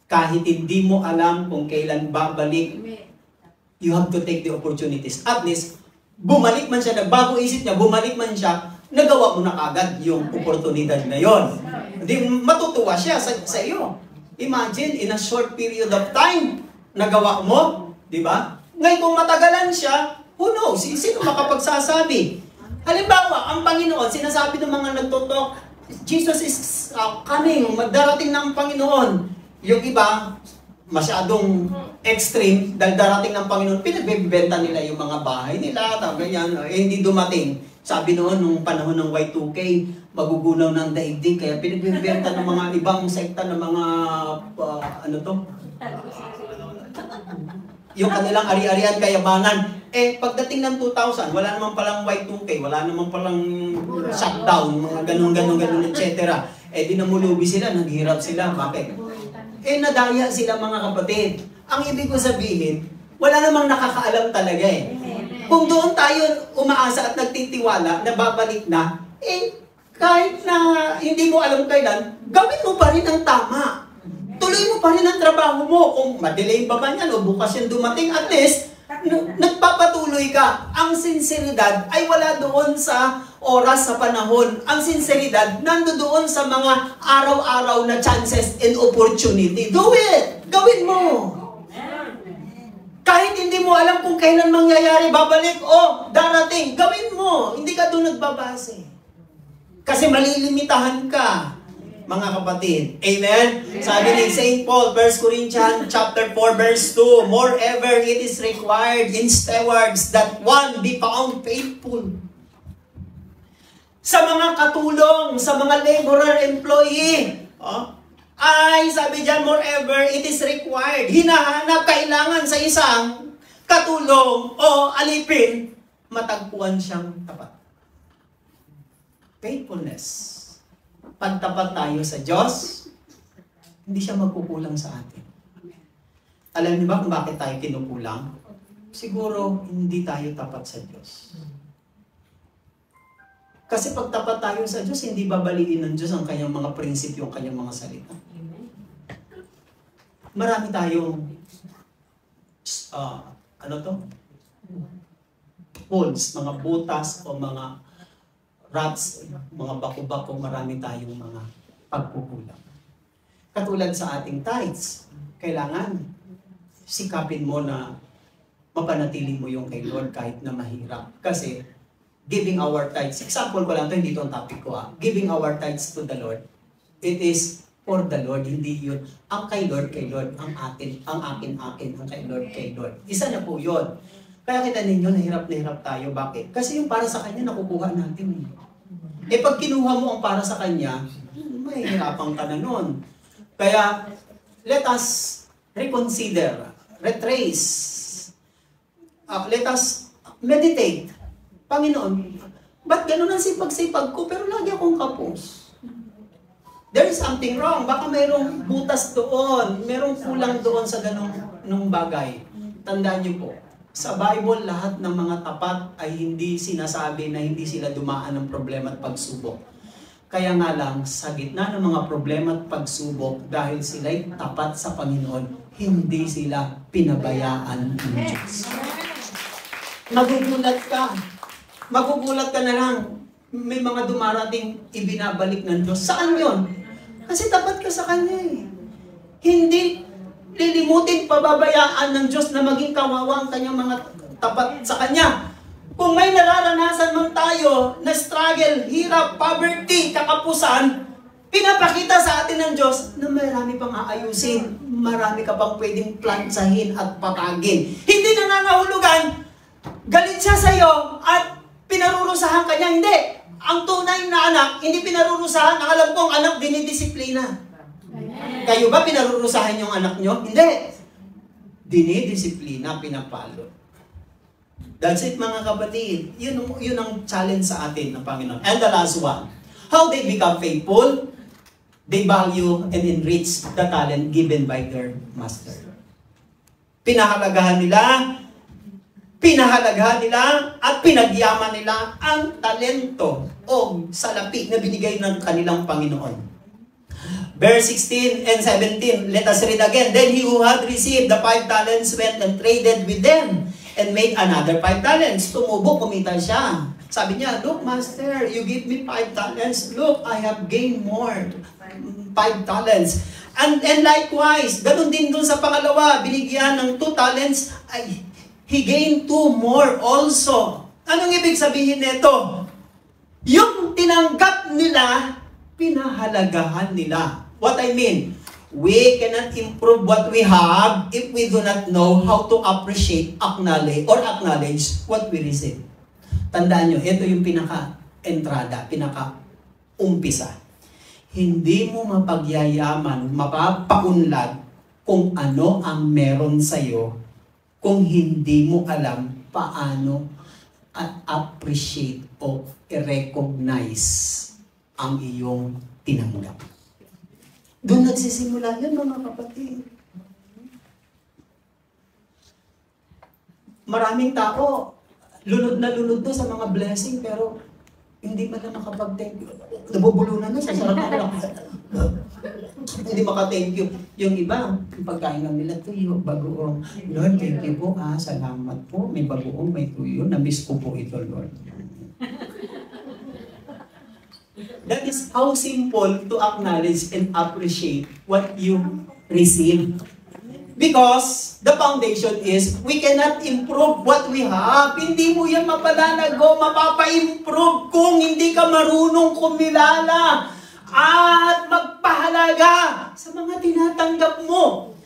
Kahit hindi mo alam kung kailan babalik, you have to take the opportunities. At least, bumalik man siya, nagbago isip niya, bumalik man siya, nagawa mo na kagad yung oportunidad na yon. Hindi, matutuwa siya sa iyo. Imagine, in a short period of time, nagawa mo, di ba? Ngayon kung matagalan siya, who knows? Sino makapagsasabi? Halimbawa, ang Panginoon, sinasabi ng mga nagtutok, Jesus is coming, magdarating ng Panginoon. Yung iba, masyadong extreme, dahil darating ng Panginoon, pinagbibenta nila yung mga bahay nila, ganyan, hindi dumating. Sabi noon, nung panahon ng Y2K, magugunaw ng daigdig, kaya pinagbibenta ng mga ibang sekta ng mga, yung kanilang ari-arian, kayamanan. Pagdating ng 2000, wala naman palang Y2K, wala naman palang shutdown, mga ganun, etc. Di namulubi sila, naghirap sila. Bakit? Nadaya sila, mga kapatid. Ang ibig ko sabihin, wala namang nakakaalam talaga Kung doon tayo umaasa at nagtitiwala na babalik na, kahit na hindi mo alam kailan, gawin mo pa rin ang tama. Tuloy mo pa rin ang trabaho mo. Kung madelay pa man yan o bukas yan dumating, at least, nagpapatuloy ka. Ang sinseridad ay wala doon sa oras, sa panahon. Ang sinseridad, nandoon sa mga araw-araw na chances and opportunity. Do it! Gawin mo! Kahit hindi mo alam kung kailan mangyayari, babalik o darating, gawin mo. Hindi ka doon nagbabase. Kasi malilimitahan ka, mga kapatid. Amen? Sabi ni St. Paul, 1 Corinthians chapter 4, verse 2, moreover, it is required in stewards that one be found faithful. Sa mga katulong, sa mga laborer, employee, ay, sabi dyan, moreover, it is required. Hinahanap, kailangan sa isang katulong o alipin, matagpuan siyang tapat. Faithfulness. Pag tapat tayo sa Diyos, hindi siya magkukulang sa atin. Alam niyo ba kung bakit tayo kinukulang? Siguro, hindi tayo tapat sa Diyos. Kasi pag tapat tayo sa Diyos, hindi babaliin ng Diyos ang kanyang mga prinsipyo, ang kanyang mga salita. Marami tayong holes, mga butas o mga rats, mga bako-bako, marami tayong mga pagkukulang. Katulad sa ating tithes, kailangan sikapin mo na mapanatili mo yung kay Lord kahit na mahirap. Kasi giving our tithes, example ko lang ito, hindi ito ang topic ko. Giving our tithes to the Lord, it is for the Lord, hindi yun. Ang kay Lord, ang akin, ang akin, ang kay Lord. Isa na po yun. Kaya kita ninyo, nahirap tayo. Bakit? Kasi yung para sa Kanya, nakukuha natin. Pag kinuha mo ang para sa Kanya, mahihirapan ka na nun. Kaya, let us reconsider, retrace, let us meditate. Panginoon, ba't ganun ang sipag-sipag ko pero lagi akong kapos? There is something wrong. Baka mayroong butas doon, mayroong kulang doon sa ganung bagay. Tandaan niyo po, sa Bible, lahat ng mga tapat ay hindi sinasabi na hindi sila dumaan ng problema at pagsubok. Kaya nga lang, sa gitna ng mga problema at pagsubok, dahil sila'y tapat sa Panginoon, hindi sila pinabayaan ng Diyos. Magugulat ka na lang, may mga dumarating ibinabalik ng Diyos. Saan yon? Kasi tapat ka sa Kanya eh. Hindi lilimutin, pababayaan ng Diyos na maging kawawa ang Kanyang mga tapat sa Kanya. Kung may nararanasan man tayo na struggle, hirap, poverty, kakapusan, pinapakita sa atin ng Diyos na marami pang aayusin, marami ka pang pwedeng plansahin at patagin. Hindi nangangahulugan, galit siya sa iyo at pinarurusahan ka niya. Hindi. Ang tunay na anak, hindi pinarurusahan. Ang alam kong anak, dinidisiplina. Kayo ba pinarurusahan yung anak nyo? Hindi. Dinidisiplina, pinapalo. That's it mga kapatid. Yun ang challenge sa atin ng Panginoon. And the last one. How they become faithful? They value and enrich the talent given by their master. Pinahalagahan nila at pinagyaman nila ang talento o salapi na binigay ng kanilang Panginoon. Verse 16 and 17, let us read again. Then he who had received the 5 talents went and traded with them and made another 5 talents. Tumubo, kumita siya. Sabi niya, look master, you give me 5 talents. Look, I have gained more. 5 talents. And likewise, ganun din dun sa pangalawa, binigyan ng 2 talents, he gained 2 more also. Anong ibig sabihin nito? Yung tinanggap nila, pinahalagahan nila. What I mean, we cannot improve what we have if we do not know how to appreciate, acknowledge what we receive. Tandaan nyo, ito yung pinaka-entrada, pinaka-umpisa. Hindi mo mapagyayaman, mapapaunlad kung ano ang meron sa'yo kung hindi mo alam paano appreciate o i-recognize ang iyong tinanggap. Doon nagsisimula yan mga kapatid. Maraming tao, lunod na lunod na sa mga blessing, pero hindi man na makapag-thank you. Nabubulunan na sa sarap na hindi maka-thank you. Yung iba, yung pagkain ng nila tuyo, bagoong, Lord, thank you po, salamat po, may bagoong, may tuyo, na-miss ko po ito, Lord. That is how simple to acknowledge and appreciate what you receive. Because the foundation is, we cannot improve what we have. Hindi mo yan mapalalago, mapapa-improve kung hindi ka marunong kumilala at magpahalaga sa mga tinatanggap mo.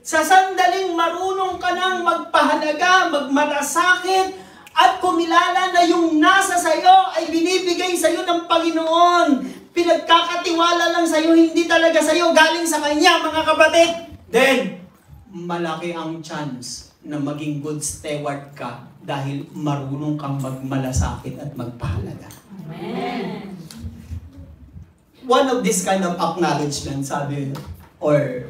Sa sandaling marunong ka nang magpahalaga, magmalasakit, at kumilala na yung nasa sayo ay binibigay sayo ng Panginoon. Pinagkakatiwala lang sayo, hindi talaga sayo, galing sa Kanya, mga kapatid. Then, malaki ang chance na maging good steward ka dahil marunong kang magmalasakit at magpahalaga. Amen. One of this kind of acknowledgement, sabi, or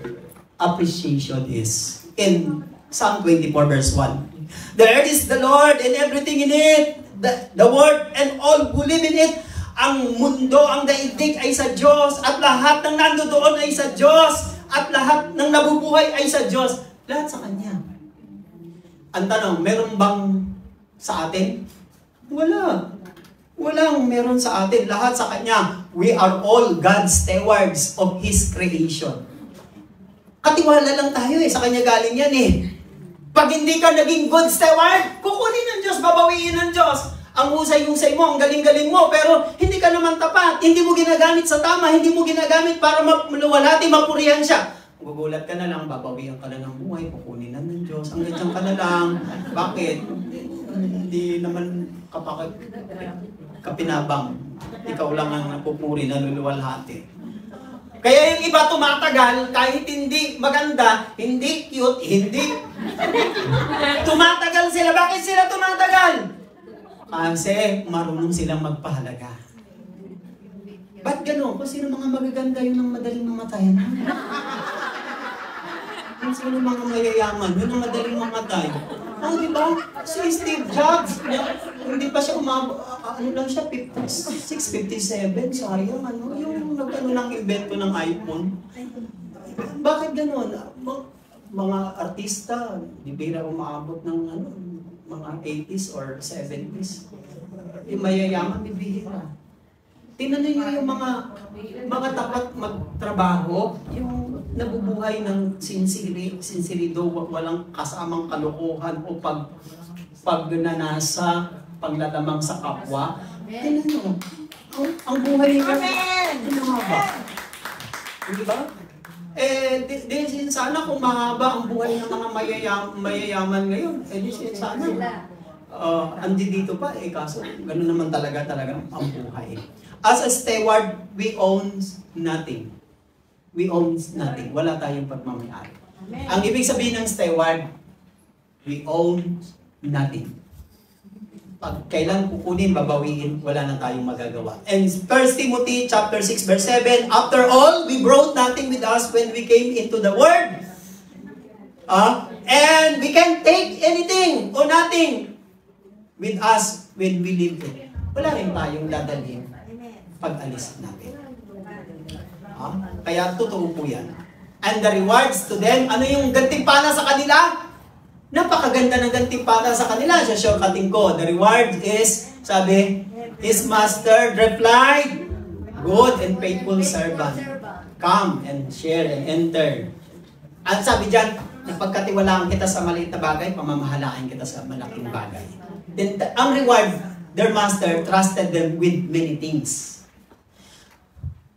appreciation is, in Psalm 24 verse 1. The earth is the Lord and everything in it, the world and all who live in it. Ang mundo, ang daigdig ay sa Diyos, at lahat ng nandoon ay sa Diyos, at lahat ng nabubuhay ay sa Diyos. Lahat sa Kanya. Ang tanong, meron bang sa atin? Wala. Walang meron sa atin. Lahat sa Kanya. We are all God's stewards of His creation. Katiwala lang tayo sa Kanya galing yan Pag hindi ka naging good steward, kukunin ng Diyos, babawiin ng Diyos. Ang husay-husay mo, ang galing-galing mo, pero hindi ka naman tapat. Hindi mo ginagamit sa tama, hindi mo ginagamit para maluwalhati, mapurihan siya. Gugulat ka na lang, babawian ka na ng buhay, kukunin na ng Diyos. Ang ganyan ka na lang. Bakit? Hindi naman kapinabang. Ikaw lang ang napupuri, naluluwalhati. Kaya yung iba tumatagal, kahit hindi maganda, hindi cute, hindi. Tumatagal sila. Bakit sila tumatagal? Kasi marunong silang magpahalaga. Ba't gano'n? Kung sino mga magaganda yun ang madaling mamatay na? Kung sino mga mayayaman yun ang madaling mamatay? Di ba? Si Steve Jobs, hindi pa siya ano lang siya, 56, 57, sayang, yung lang invento ng iPhone. Bakit gano'n? Mga artista, di bira umaabot ng mga 80s or 70s. Yung mayayaman, bibihira. Tingnan niyo yung mga tapat magtrabaho, yung nabubuhay ng sinsirido, walang kasamang kalokohan o pagnanasa, paglalamang sa kapwa. Tingnan niyo, ang buhay nila. Ano nga ba? Hindi ba? Sana kung mahaba ang buhay ng mga mayayaman ngayon, sana. Andi dito pa, kaso gano'n naman talaga ang buhay. As a steward, we own nothing. We own nothing. Wala tayong pagmamayari. Ang ibig sabihin ng steward, we own nothing. Pag kailan kukunin, babawiin, wala na tayong magagawa. And 1 Timothy chapter 6 verse 7, after all, we brought nothing with us when we came into the world. And we can take anything or nothing with us when we leave it. Wala rin tayong dadalhin pag alis natin. Kaya totoo po yan. And the rewards to them, ano yung gantimpala sa kanila? Napakaganda ng gantimpala sa kanila. Sa shortcutting ko, the reward is, sabi, his master replied, good and faithful servant. Come and share and enter. At sabi dyan, napagkatiwalaan kita sa maliit na bagay, pamamahalaan kita sa malaking bagay. Then, ang reward, their master trusted them with many things.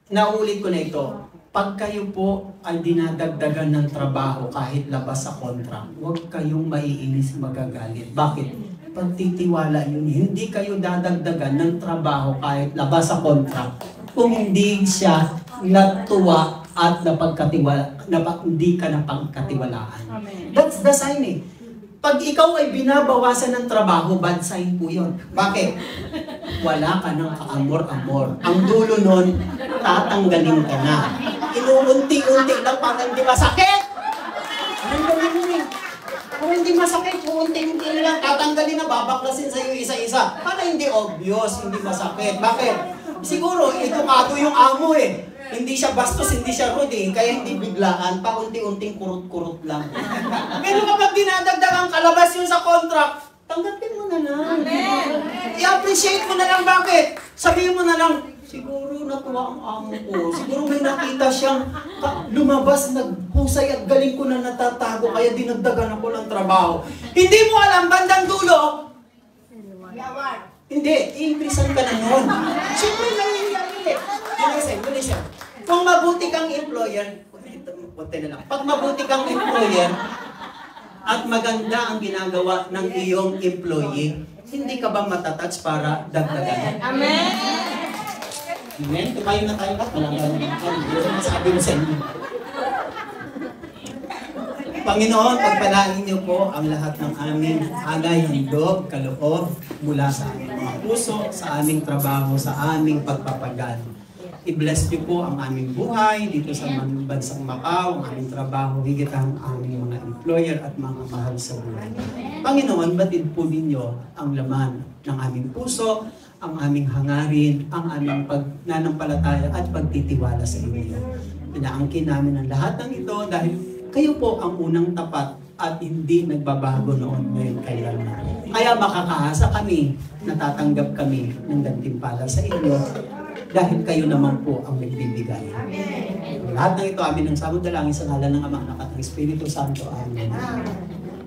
Naulit ko na ito. Pag kayo po ay dinadagdagan ng trabaho kahit labas sa contract, huwag kayong maiinis, magagalit. Bakit? Pagtitiwala yun. Hindi kayo dadagdagan ng trabaho kahit labas sa contract kung hindi siya natuwa at hindi ka napagkatiwalaan. That's the sign Pag ikaw ay binabawasan ng trabaho, bad sign po yun. Bakit? Wala ka ng kaamor-amor. Ang dulo nun, tatanggalin ka na. Inuunti-unti lang para hindi masakit. Kung hindi masakit, unti-unti lang, tatanggalin na, babaklasin sa'yo isa-isa. Para hindi obvious, hindi masakit. Bakit? Siguro, edukado yung amo Hindi siya bastos, hindi siya rude kaya hindi biglaan, paunti-unting kurut-kurut lang. Pero kapag dinadagdagang kalabas yun sa contract, tanggapin mo na lang. I-appreciate mo na lang. Bakit? Sabihin mo na lang, siguro natuwa ang amo ko. Siguro may nakita siyang lumabas, naghusay at galing ko na natatago, kaya dinagdagan ako ng trabaho. Hindi mo alam, bandang dulo, hindi, i-increasean ka na yun. Siyempre, nangyayari Listen. Kung mabuti kang employer, pag mabuti kang employer at maganda ang ginagawa ng iyong employee, hindi ka ba matatouch para dagdagan? Amen! Amen? Tumayo na tayo at walang gano'n. Sabi mo sa inyo. Panginoon, pagpalain niyo po ang lahat ng aming alay, handog, kaloob mula sa aming mga puso, sa aming trabaho, sa aming pagpapagal. I-bless niyo po ang aming buhay dito sa bansang Macau, ang aming trabaho, higit ang aming mga employer at mga mahal sa buhay. Panginoon, batid po ninyo ang laman ng aming puso, ang aming hangarin, ang aming pagnanampalataya at pagtitiwala sa inyo. Pinaangkin namin ang lahat ng ito dahil kayo po ang unang tapat at hindi nagbabago noon ngayon kailanman. Kaya makakaasa kami, natatanggap kami ng gantimpala sa inyo dahil kayo naman po ang nagbibigay. Lahat ng ito amin ang samod dalangin sa ngalan ng Ama, Anak at ng Espiritu Santo. Amen.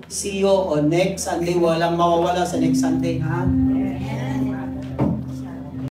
See you on next Sunday. Walang mawawala sa next Sunday, ha?